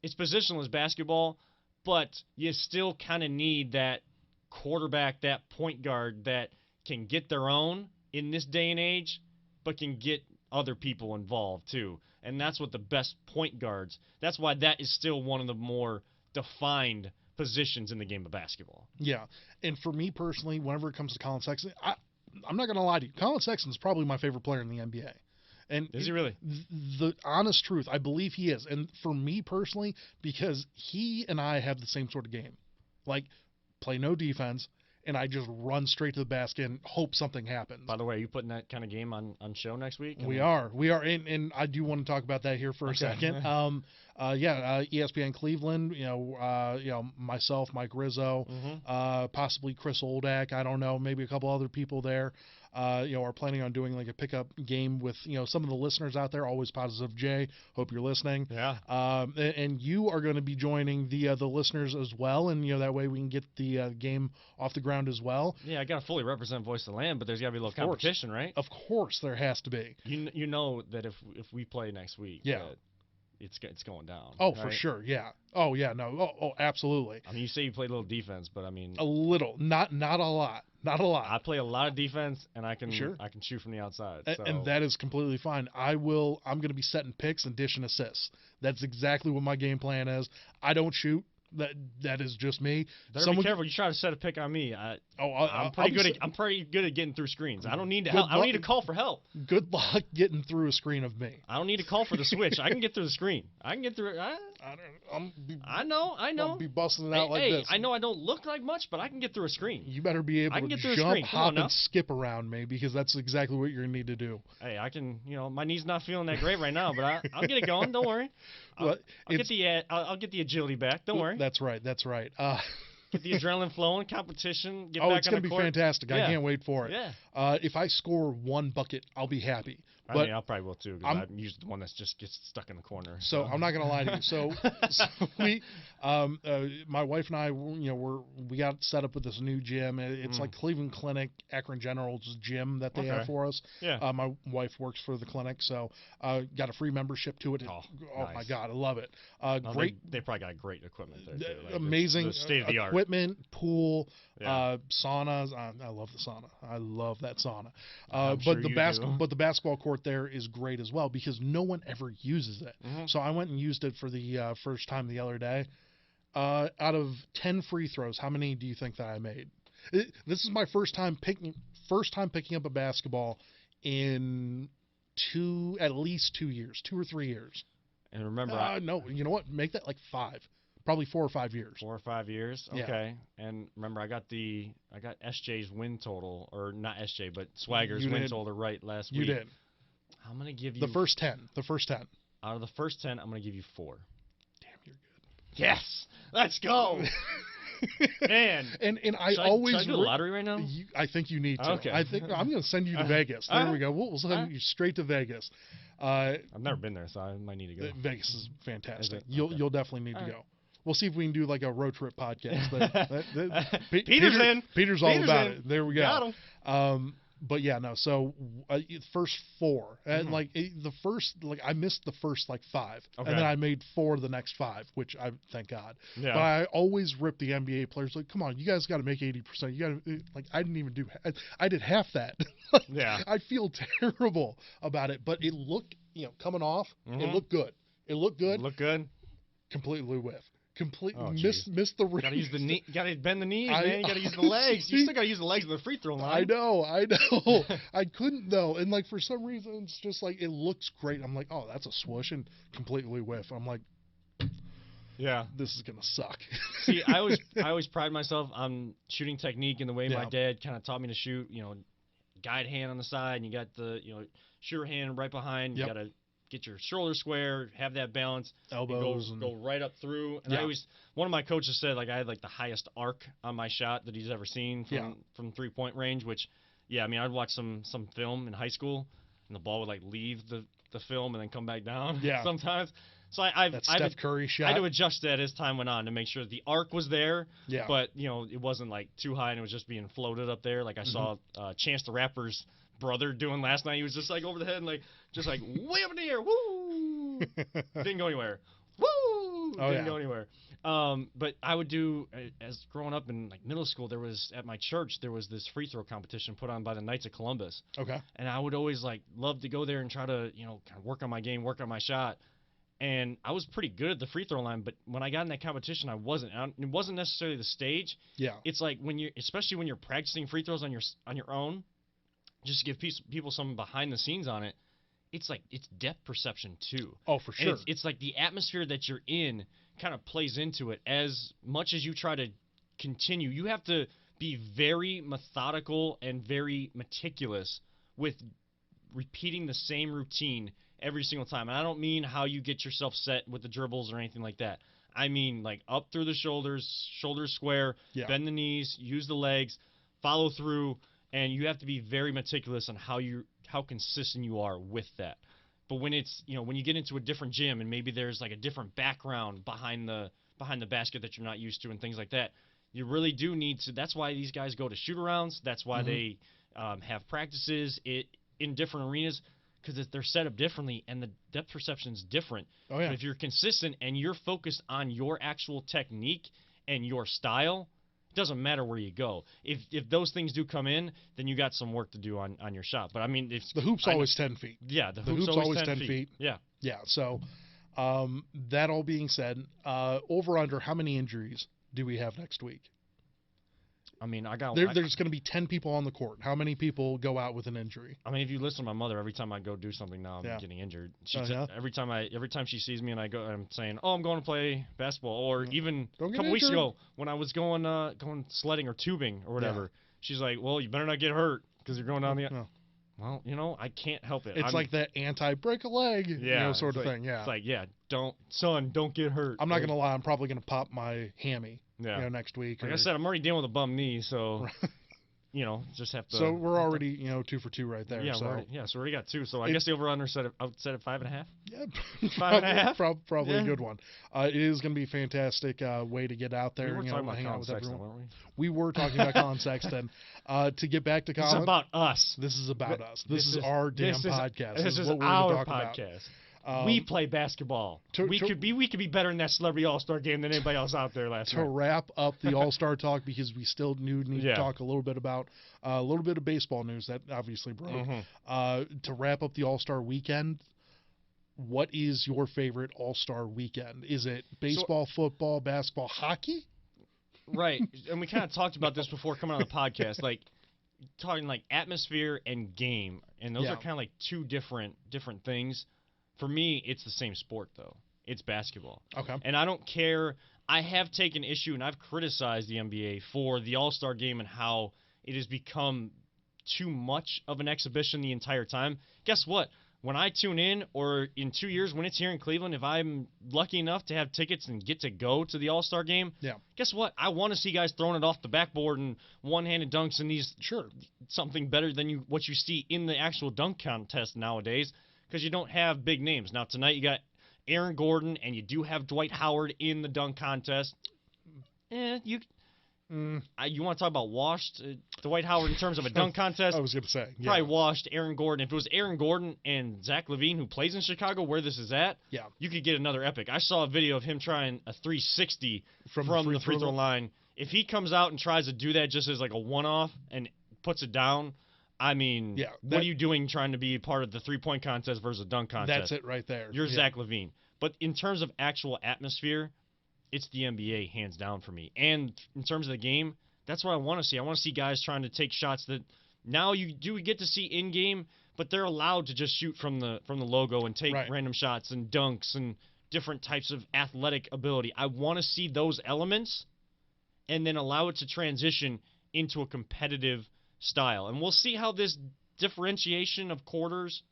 It's positionless basketball, but you still kind of need that quarterback, that point guard that can get their own in this day and age, but can get other people involved too. And that's what the best point guards, that's why that is still one of the more defined positions in the game of basketball. Yeah. And for me personally, whenever it comes to Colin Sexton, I'm not going to lie to you. Colin Sexton is probably my favorite player in the NBA. And is he really? The honest truth, I believe he is. And for me personally, because he and I have the same sort of game. Like, play no defense, and I just run straight to the basket and hope something happens. By the way, are you putting that kind of game on show next week? We are. And I do want to talk about that here for a second. ESPN Cleveland, myself, Mike Rizzo, possibly Chris Oldak, I don't know, maybe a couple other people there, are planning on doing like a pickup game with, some of the listeners out there. Always Positive Jay, hope you're listening. Yeah. And you are going to be joining the listeners as well, and that way we can get the game off the ground as well. Yeah, I got to fully represent Voice of the Land, but there's got to be a little competition, right? Of course, there has to be. You know that if we play next week, it's going down. Oh, right? For sure, yeah. Oh, yeah, no. Oh, absolutely. I mean, you say you play a little defense, but I mean a little, not a lot. Not a lot. I play a lot of defense, and I can shoot from the outside. So. And that is completely fine. I'm going to be setting picks and dishing assists. That's exactly what my game plan is. I don't shoot. That is just me. Be careful. You try to set a pick on me. I'm pretty good at getting through screens. I don't need to help. I don't need to call for help. Good luck getting through a screen of me. I don't need to call for the switch. I can get through the screen. I can get through. I know. I'll be busting it out like this. I know I don't look like much, but I can get through a screen. You better be able to jump, hop, and skip around me, because that's exactly what you're going to need to do. Hey, I can. My knee's not feeling that great right now, but I'll get it going. Don't worry. I'll get the agility back. Don't worry. That's right. Get the adrenaline flowing, competition. Get back on the court. It's going to be fantastic. Yeah. I can't wait for it. Yeah. If I score one bucket, I'll be happy. I probably will too, because I'm usually the one that just gets stuck in the corner. So I'm not going to lie to you. So we, my wife and I, we got set up with this new gym. It's like Cleveland Clinic, Akron General's gym that they have for us. Yeah. My wife works for the clinic, so got a free membership to it. Oh nice. My God, I love it. Great. They probably got great equipment there too. Like amazing state of the art equipment, pool, saunas. I love the sauna. I love that sauna. But the basketball courts sport there is great as well because no one ever uses it. So I went and used it for the first time the other day. Out of 10 free throws, how many do you think that I made? This is my first time picking up a basketball in at least 2 years, 2 or 3 years. And remember, no, you know what? Make that like 5, probably 4 or 5 years. 4 or 5 years. Okay. Yeah. And remember, I got SJ's win total, or not SJ, but Swagger's win total right last week. You did. I'm gonna give you the first 10. Out of the first 10, I'm gonna give you 4. Damn, you're good. Yes, let's go. Man, and I should always I do the lottery right now? I think you need to. Okay. I think I'm going to send you to Vegas. There we go. We'll send you straight to Vegas. I've never been there, so I might need to go. Vegas is fantastic. Is You'll definitely need to go. We'll see if we can do like a road trip podcast. Peter's all about it. There we go. Got him. But yeah, no. So first 4, and I missed the first 5, and then I made 4 the next 5, which I thank God. Yeah. But I always rip the NBA players like, come on, you guys got to make 80%. You got to I didn't even do. I did half that. Yeah. I feel terrible about it, but it looked coming off. It looked good. Looked good. Completely whiff. Missed the rim. Gotta use the knee. Gotta bend the knees, man. You gotta use the legs. You still gotta use the legs of the free throw line. I know. I couldn't though, and for some reason it's just it looks great. I'm like, oh, that's a swoosh, and completely whiff. I'm like, yeah, this is gonna suck. See, I always pride myself on shooting technique and the way my dad kind of taught me to shoot. Guide hand on the side, and you got the shooter hand right behind. You gotta get your shoulder square, have that balance, elbows, go right up through. And one of my coaches said I had the highest arc on my shot that he's ever seen from 3-point range. Which, I'd watch some film in high school, and the ball would leave the film and then come back down. Sometimes. So that Steph Curry shot. I had to adjust that as time went on to make sure the arc was there. Yeah. But it wasn't too high and it was just being floated up there. I saw Chance the Rapper's brother doing last night. He was just over the head and way up in the air. Woo! Didn't go anywhere. Woo! Didn't go anywhere. But I would do, as growing up in middle school, at my church there was this free throw competition put on by the Knights of Columbus. Okay. And I would always love to go there and try to kind of work on my game, work on my shot. And I was pretty good at the free throw line, but when I got in that competition, I wasn't. It wasn't necessarily the stage. Yeah. It's especially when you're practicing free throws on your own, just to give people some behind the scenes on it. It's depth perception too. Oh, for sure. And it's the atmosphere that you're in kind of plays into it. As much as you try to continue, you have to be very methodical and very meticulous with repeating the same routine every single time. And I don't mean how you get yourself set with the dribbles or anything like that. I mean up through the shoulders square, bend the knees, use the legs, follow through, and you have to be very meticulous on how consistent you are with that. But when it's when you get into a different gym and maybe there's a different background behind the basket that you're not used to and things like that, you really do need to. That's why these guys go to shoot-arounds. That's why they have practices in different arenas, because they're set up differently and the depth perception is different. Oh, yeah. But if you're consistent and you're focused on your actual technique and your style, it doesn't matter where you go. If those things do come in, then you got some work to do on your shot. But if the hoop's always 10 feet. Yeah, the hoop's always 10 feet. Yeah. Yeah. So that all being said, over under, how many injuries do we have next week? There's going to be 10 people on the court. How many people go out with an injury? If you listen to my mother, every time I go do something now, I'm getting injured. Every time she sees me and I'm saying, "Oh, I'm going to play basketball," or even a couple weeks ago when I was going sledding or tubing or whatever, she's like, "Well, you better not get hurt because you're going down the." No. Well, I can't help it. It's that anti-break a leg, sort of thing. Yeah. It's don't get hurt. I'm not going to lie. I'm probably going to pop my hammy. Next week. Like I said, I'm already dealing with a bum knee, so just have to. So we're already 2 for 2 right there. Yeah, so we already got 2. So I guess the over/under set at 5.5. Yeah, 5.5. Probably a good one. It is going to be a fantastic way to get out there. We were talking about hang out Colin with Sexton, everyone. weren't we? We were talking about Colin Sexton. To get back to Colin, this is about us. This is about us. This is our damn podcast. This is what we're our talk podcast. We play basketball. We could be better in that Celebrity All-Star game than anybody else out there last night. To wrap up the All-Star talk, because we still need to talk a little bit about a little bit of baseball news that obviously broke. To wrap up the All-Star weekend, what is your favorite All-Star weekend? Is it baseball, football, basketball, hockey? Right, and we kind of talked about this before coming on the podcast, like talking like atmosphere and game, and those are kind of like two different things. For me, it's the same sport though. It's basketball. Okay. And I don't care. I have taken issue and I've criticized the NBA for the All-Star game and how it has become too much of an exhibition the entire time. Guess what? When I tune in, or in 2 years when it's here in Cleveland, if I'm lucky enough to have tickets and get to go to the All-Star game, guess what? I want to see guys throwing it off the backboard and one-handed dunks and these something better than what you see in the actual dunk contest nowadays, because you don't have big names. Now tonight you got Aaron Gordon and you do have Dwight Howard in the dunk contest. You want to talk about washed Dwight Howard in terms of a dunk contest? I was going to say. Probably washed Aaron Gordon. If it was Aaron Gordon and Zach LaVine, who plays in Chicago, where this is at, you could get another epic. I saw a video of him trying a 360 from the free throw line. If he comes out and tries to do that just as like a one-off and puts it down, I mean, what are you doing trying to be part of the three-point contest versus a dunk contest? That's it right there. You're Zach LaVine. But in terms of actual atmosphere, it's the NBA hands down for me. And in terms of the game, that's what I want to see. I want to see guys trying to take shots that now you do get to see in game, but they're allowed to just shoot from the logo and take random shots and dunks and different types of athletic ability. I want to see those elements and then allow it to transition into a competitive style. And we'll see how this differentiation of quarters,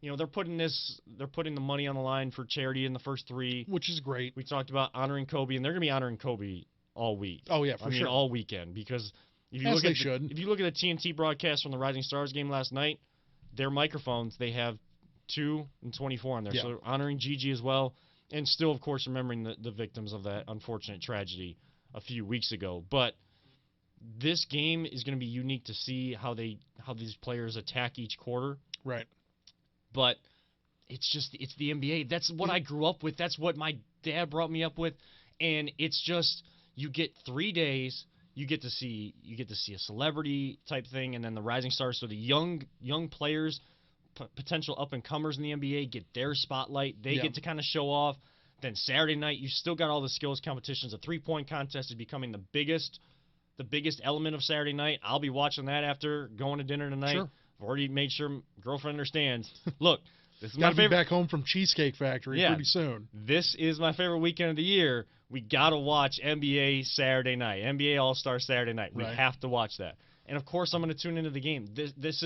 they're putting the money on the line for charity in the first three, which is great. We talked about honoring Kobe, and they're going to be honoring Kobe all week. Oh yeah, for sure. All weekend, because if you look at the TNT broadcast from the Rising Stars game last night, their microphones, they have 2 and 24 on there. So honoring Gigi as well, and still of course remembering the victims of that unfortunate tragedy a few weeks ago. But this game is going to be unique to see how these players attack each quarter. Right. But it's the NBA. That's what I grew up with. That's what my dad brought me up with. And it's just, you get 3 days, you get to see a celebrity type thing, and then the rising stars. So the young players, potential up and comers in the NBA get their spotlight. They get to kind of show off. Then Saturday night, you still got all the skills competitions. The 3-point contest is becoming the biggest element of Saturday night. I'll be watching that after going to dinner tonight. Sure. I've already made sure girlfriend understands. Look, this is my favorite. Be back home from CheeseCake Factory pretty soon. This is my favorite weekend of the year. We got to watch NBA Saturday night, NBA All-Star Saturday night. We have to watch that. And, of course, I'm going to tune into the game. This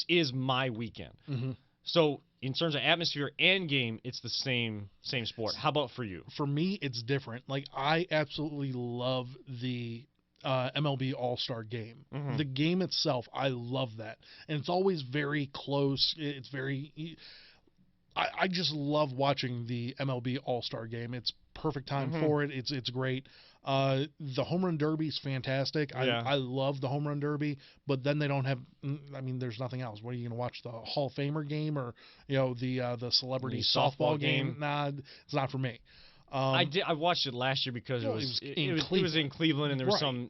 is my weekend. Mm-hmm. So, in terms of atmosphere and game, it's the same sport. How about for you? For me, it's different. Like, I absolutely love the MLB All-Star game. Mm-hmm. The game itself, I love that. And it's always very close. It's very... I just love watching the MLB All-Star game. It's perfect time for it. It's great. The Home Run Derby is fantastic. I love the Home Run Derby, but then they don't have... I mean, there's nothing else. What are you going to watch? The Hall of Famer game or the celebrity softball game? Nah, it's not for me. I watched it last year because it was in Cleveland, and there was some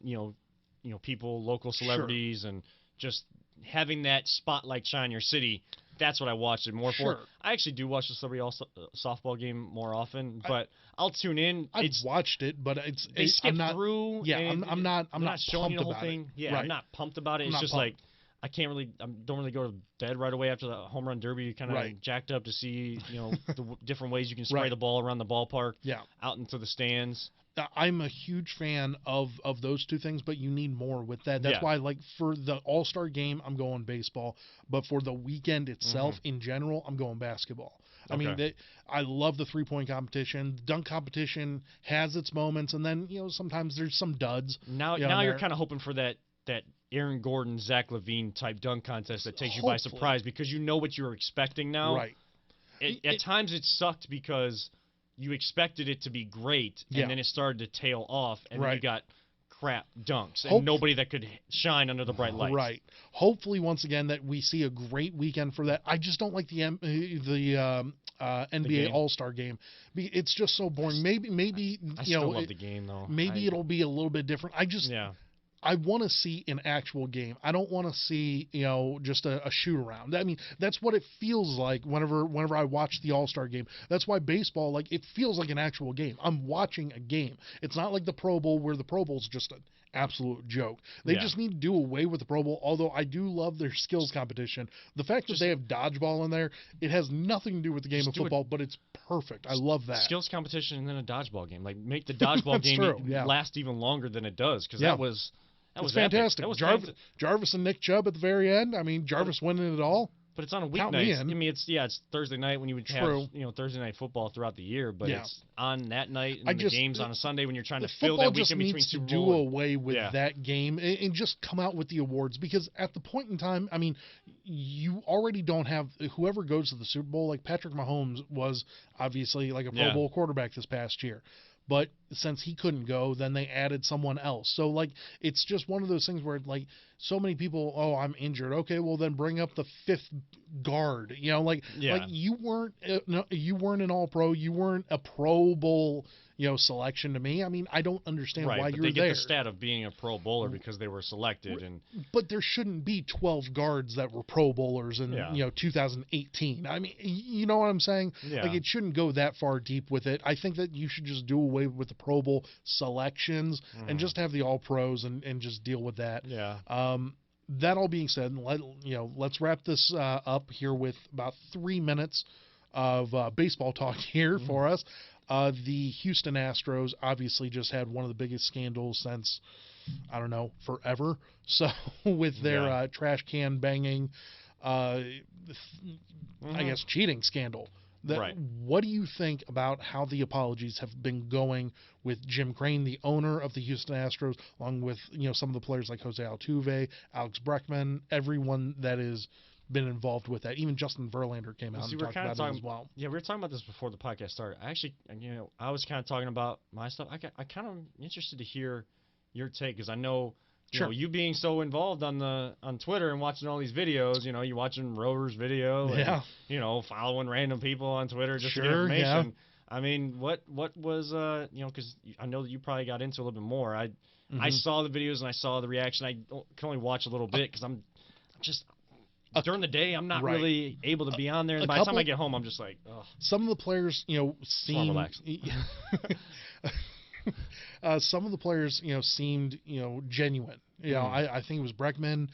people, local celebrities, and just having that spotlight shine your city. That's what I watched it more for. I actually do watch the celebrity softball game more often, but I'll tune in. I've watched it, but they skip through. Yeah, I'm not showing you the whole thing. It. Yeah, I'm not pumped about it. It's just like I don't really go to bed right away after the home run derby. You're kind of jacked up to see the different ways you can spray the ball around the ballpark. Out into the stands. I'm a huge fan of those two things, but you need more with that. That's why, like, for the All-Star game, I'm going baseball. But for the weekend itself, in general, I'm going basketball. I mean, I love the 3-point competition. The dunk competition has its moments, and then, sometimes there's some duds. Now you're kind of hoping for that Aaron Gordon, Zach LaVine type dunk contest that takes you by surprise because you know what you're expecting now. Right. At times it sucked because you expected it to be great, and then it started to tail off, and then you got crap dunks and nobody that could shine under the bright lights. Right. Hopefully, once again, that we see a great weekend for that. I just don't like the NBA game? All-Star game. It's just so boring. Maybe I still love the game though. Maybe it'll be a little bit different. I want to see an actual game. I don't want to see, just a shoot around. I mean, that's what it feels like whenever I watch the All-Star game. That's why baseball, it feels like an actual game. I'm watching a game. It's not like the Pro Bowl, where the Pro Bowl is just an absolute joke. They just need to do away with the Pro Bowl, although I do love their skills competition. The fact that they have dodgeball in there, it has nothing to do with the game of football, but it's perfect. I love that. Skills competition and then a dodgeball game. Make the dodgeball game last even longer than it does, because that was fantastic. That was Jarvis and Nick Chubb at the very end. I mean, Jarvis winning it all. But it's on a weeknight. I mean, it's Thursday night when you would have Thursday night football throughout the year, but it's on that night, and the game's on a Sunday when you're trying to fill that weekend between Super Bowl. Football just needs to do away with that game and just come out with the awards, because at the point in time, I mean, you already don't have whoever goes to the Super Bowl. Like Patrick Mahomes was obviously like a Pro Bowl quarterback this past year. But since he couldn't go, then they added someone else. So, it's just one of those things where, so many people, oh, I'm injured. Okay, well, then bring up the fifth guard. You weren't an All-Pro. You weren't a Pro Bowl, selection to me. I mean, I don't understand why you're there. They get the stat of being a Pro Bowler because they were selected. But there shouldn't be 12 guards that were Pro Bowlers in 2018. I mean, you know what I'm saying? Yeah. It shouldn't go that far deep with it. I think that you should just do away with the Pro Bowl selections and just have the All-Pros and just deal with that. Yeah. That all being said, let's wrap this up here with about 3 minutes of baseball talk here for us. The Houston Astros obviously just had one of the biggest scandals since, I don't know, forever. So with their trash can banging, I guess, cheating scandal. What do you think about how the apologies have been going with Jim Crane, the owner of the Houston Astros, along with some of the players like Jose Altuve, Alex Bregman, everyone that has been involved with that? Even Justin Verlander came out and talked about it as well. Yeah, we were talking about this before the podcast started. I actually, I was kind of talking about my stuff. I kind of interested to hear your take, because I know. You being so involved on Twitter and watching all these videos, you're watching Rover's video and, following random people on Twitter just to get information. I mean, what was, because I know that you probably got into a little bit more. I saw the videos and I saw the reaction. I can only watch a little bit because I'm just, during the day, I'm not really able to be on there. And by the time I get home, I'm just like, ugh. Some of the players, seem... some of the players, seemed, genuine. I think it was Bregman,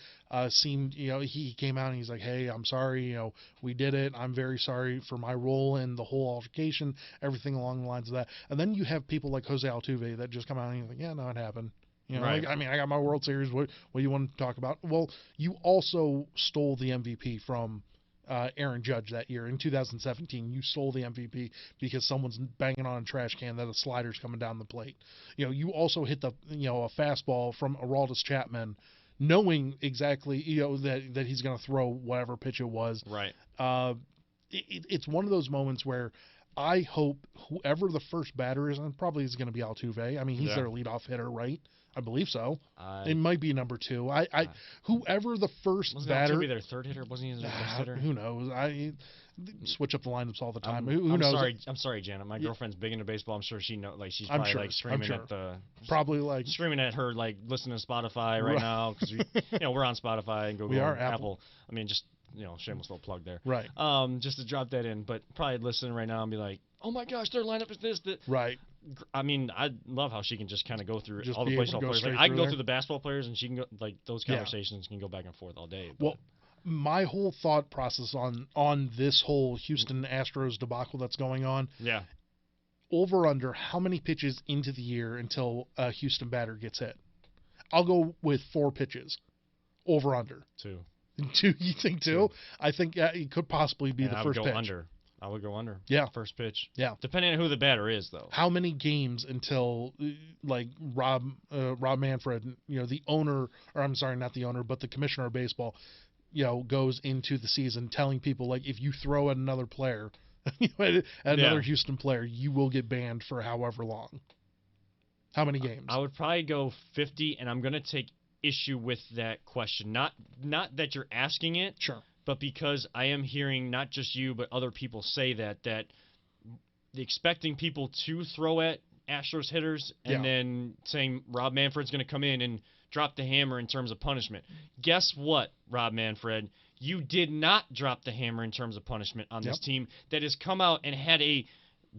seemed, he came out and he's like, hey, I'm sorry, we did it. I'm very sorry for my role in the whole altercation, everything along the lines of that. And then you have people like Jose Altuve that just come out and he's like, yeah, no, it happened. I got my World Series. What do you want to talk about? Well, you also stole the MVP from Aaron Judge that year in 2017. You stole the MVP because someone's banging on a trash can that a slider's coming down the plate. You also hit a fastball from Aroldis Chapman, knowing exactly that he's going to throw whatever pitch it was. Right. It's one of those moments where I hope whoever the first batter is, and probably is going to be Altuve. I mean, he's their leadoff hitter, right? I believe so. It might be number 2. Whoever the first batter. Wasn't Altuve their third hitter? Wasn't he their first hitter? Who knows? I switch up the lineups all the time. Who knows? I'm sorry, Janet. My girlfriend's big into baseball. I'm sure she knows. She's probably screaming at the. Probably screaming at her listening to Spotify right now, because we're on Spotify and Google. We are and Apple. I mean, just shameless little plug there. Right. Just to drop that in, but probably listening right now and be like, oh my gosh, their lineup is this. That. Right. I mean, I love how she can just kind of go through all the baseball players. I can go through the basketball players, and she can go those conversations can go back and forth all day. But. Well, my whole thought process on this whole Houston Astros debacle that's going on. Yeah. Over under how many pitches into the year until a Houston batter gets hit? I'll go with 4 pitches. Over under. 2. 2? You think 2? I think it could possibly be the first pitch. I would go under. Yeah. First pitch. Yeah. Depending on who the batter is, though. How many games until, Rob Manfred, the owner, or I'm sorry, not the owner, but the commissioner of baseball, goes into the season telling people, if you throw at another player, another Houston player, you will get banned for however long. How many games? I would probably go 50, and I'm going to take issue with that question. Not that you're asking it. Sure. but because I am hearing not just you but other people say that expecting people to throw at Astros hitters and then saying Rob Manfred's going to come in and drop the hammer in terms of punishment. Guess what, Rob Manfred? You did not drop the hammer in terms of punishment on this team that has come out and had a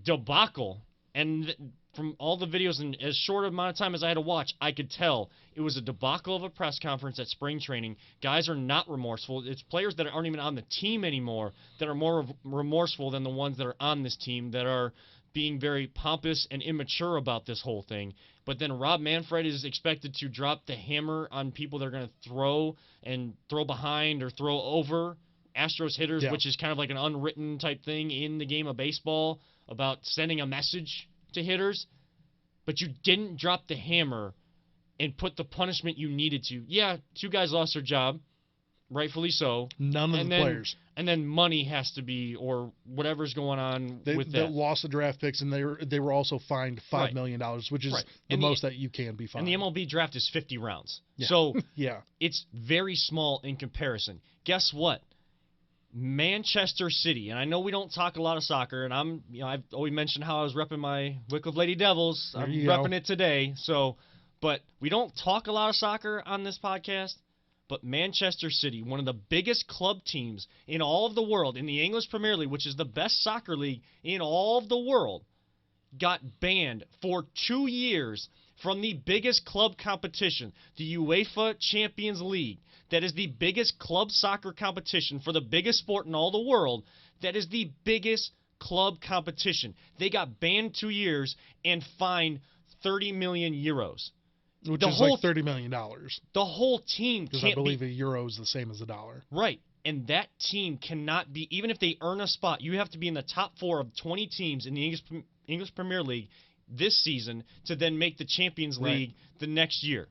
debacle. And from all the videos in as short amount of time as I had to watch, I could tell it was a debacle of a press conference at spring training. Guys are not remorseful. It's players that aren't even on the team anymore that are more remorseful than the ones that are on this team that are being very pompous and immature about this whole thing. But then Rob Manfred is expected to drop the hammer on people that are going to throw behind or throw over Astros hitters, which is kind of like an unwritten type thing in the game of baseball about sending a message to hitters. But you didn't drop the hammer and put the punishment you needed to. Yeah, 2 guys lost their job, rightfully so. None of the players. And then money has to be, or whatever's going on with that. They lost the draft picks, and they were also fined $5 million, which is the most that you can be fined. And the MLB draft is 50 rounds. So yeah, it's very small in comparison. Guess what? Manchester City, and I know we don't talk a lot of soccer, and I've always mentioned how I was repping my Wycliffe Lady Devils. I'm repping it today. But we don't talk a lot of soccer on this podcast. But Manchester City, one of the biggest club teams in all of the world, in the English Premier League, which is the best soccer league in all of the world, got banned for 2 years from the biggest club competition, the UEFA Champions League. That is the biggest club soccer competition for the biggest sport in all the world. That is the biggest club competition. They got banned 2 years and fined 30 million euros. Which is like $30 million. The whole team can't be... Because I believe a euro is the same as a dollar. Right. And that team cannot be... Even if they earn a spot, you have to be in the top 4 of 20 teams in the English Premier League this season to then make the Champions League the next year.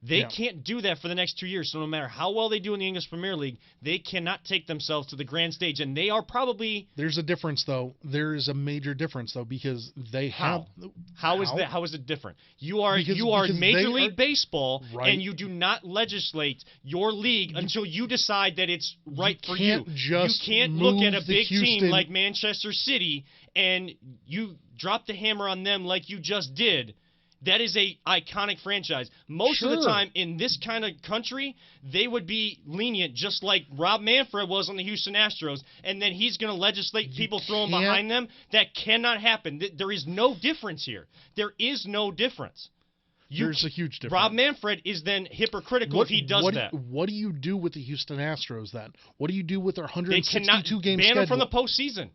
They can't do that for the next 2 years. So no matter how well they do in the English Premier League, they cannot take themselves to the grand stage. And they are probably... There's a difference, though. There is a major difference, though, because they have... How is that? How is it different? You are Major League Baseball, and you do not legislate your league until you decide that it's right for you. You can't look at a big team like Manchester City and you drop the hammer on them like you just did. That is a iconic franchise. Most of the time in this kind of country, they would be lenient, just like Rob Manfred was on the Houston Astros, and then he's going to legislate people throwing behind them. That cannot happen. There is no difference here. There is no difference. There's a huge difference. Rob Manfred is then hypocritical if he does that. What do you do with the Houston Astros then? What do you do with their 162-game schedule? They cannot ban them from the postseason.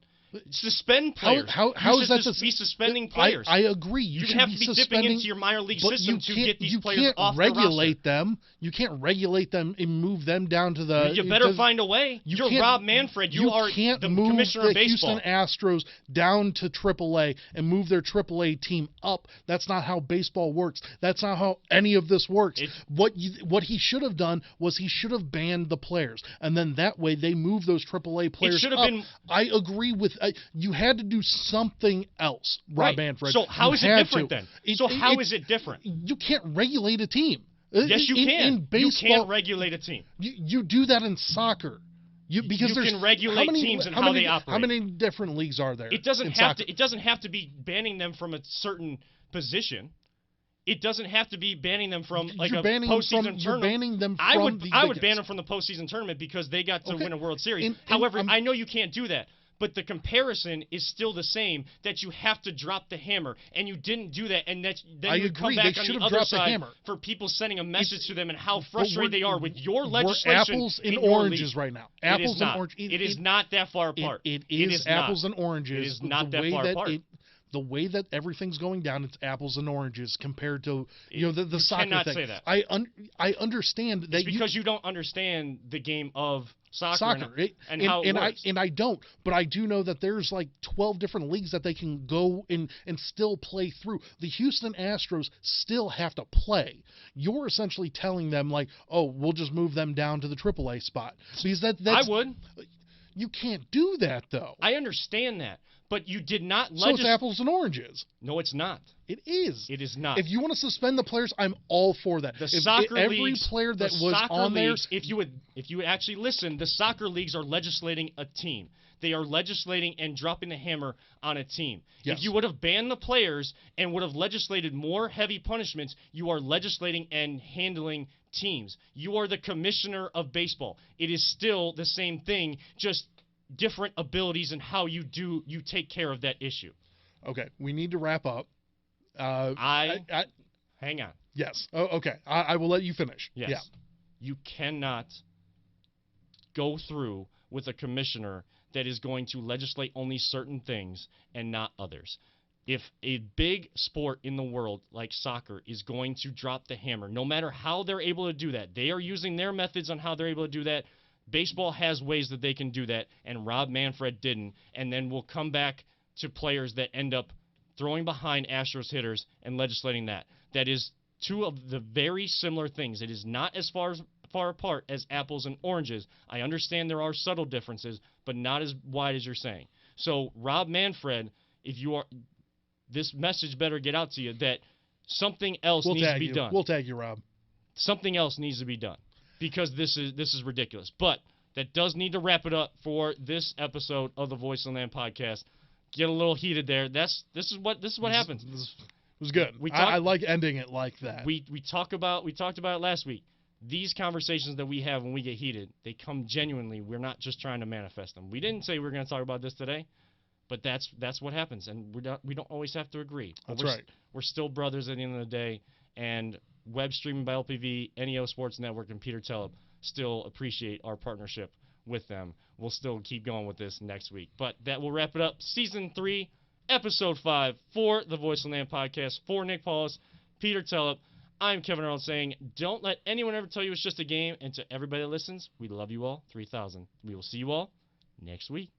Suspend players. How is that be suspending players? I agree. You have to be dipping into your minor league system to get these players off the roster. You can't regulate them and move them down to the... You better find a way. You're Rob Manfred. You are the commissioner of baseball. You can't move the Houston Astros down to AAA and move their AAA team up. That's not how baseball works. That's not how any of this works. What he should have done was he should have banned the players, and then that way they move those AAA players up. I agree with... you had to do something else, Rob Manfred. So how is it different then? How is it different? You can't regulate a team. Yes, you can. In baseball, you can't regulate a team. You do that in soccer. Because you can regulate teams and how they operate. How many different leagues are there? It doesn't have to be banning them from a certain position. It doesn't have to be banning them from a postseason tournament. You're banning them from I would ban them from the postseason tournament because they got to win a World Series. However, I know you can't do that. But the comparison is still the same, that you have to drop the hammer, and you didn't do that, and then you come back on the other side for people sending a message to them and how frustrated they are with your legislation. We're apples and oranges right now. Apples and oranges. It is not that far apart. It is apples and oranges. It is not that far apart. The way that everything's going down, it's apples and oranges compared to the soccer thing. You cannot say that. I understand that. It's because you don't understand the game of soccer and how it works. I don't, but I do know that there's like 12 different leagues that they can go and still play through. The Houston Astros still have to play. You're essentially telling them like, oh, we'll just move them down to the AAA spot because that's. I would. You can't do that though. I understand that. But you did not So it's apples and oranges. No, it's not. It is. It is not. If you want to suspend the players, I'm all for that. Every player that was on there, if you would actually listen, the soccer leagues are legislating a team. They are legislating and dropping the hammer on a team. Yes. If you would have banned the players and would have legislated more heavy punishments, you are legislating and handling teams. You are the commissioner of baseball. It is still the same thing, just different abilities and how you take care of that issue. Okay, we need to wrap up. Hang on. Yes. Oh, okay. I will let you finish. Yes. Yeah. You cannot go through with a commissioner that is going to legislate only certain things and not others. If a big sport in the world like soccer is going to drop the hammer, no matter how they're able to do that, they are using their methods on how they're able to do that. Baseball has ways that they can do that, and Rob Manfred didn't, and then we'll come back to players that end up throwing behind Astros hitters and legislating that. That is two of the very similar things. It is not as far apart as apples and oranges. I understand there are subtle differences, but not as wide as you're saying. So, Rob Manfred, if you are, this message better get out to you that something else needs to be done. We'll tag you, Rob. Something else needs to be done because this is ridiculous. But that does need to wrap it up for this episode of the Voice of the Land podcast. Get a little heated there. This is what happens. This was good. I like ending it like that. We talked about it last week. These conversations that we have when we get heated, they come genuinely. We're not just trying to manifest them. We didn't say we were going to talk about this today, but that's what happens, and we don't always have to agree. That's right. We're still brothers at the end of the day, and web streaming by LPV, NEO Sports Network, and Peter Tellep still appreciate our partnership with them. We'll still keep going with this next week. But that will wrap it up. Season 3, Episode 5 for the Voice of the Land podcast. For Nick Paulus, Peter Tellep, I'm Kevin Arnold saying, don't let anyone ever tell you it's just a game. And to everybody that listens, we love you all. 3,000. We will see you all next week.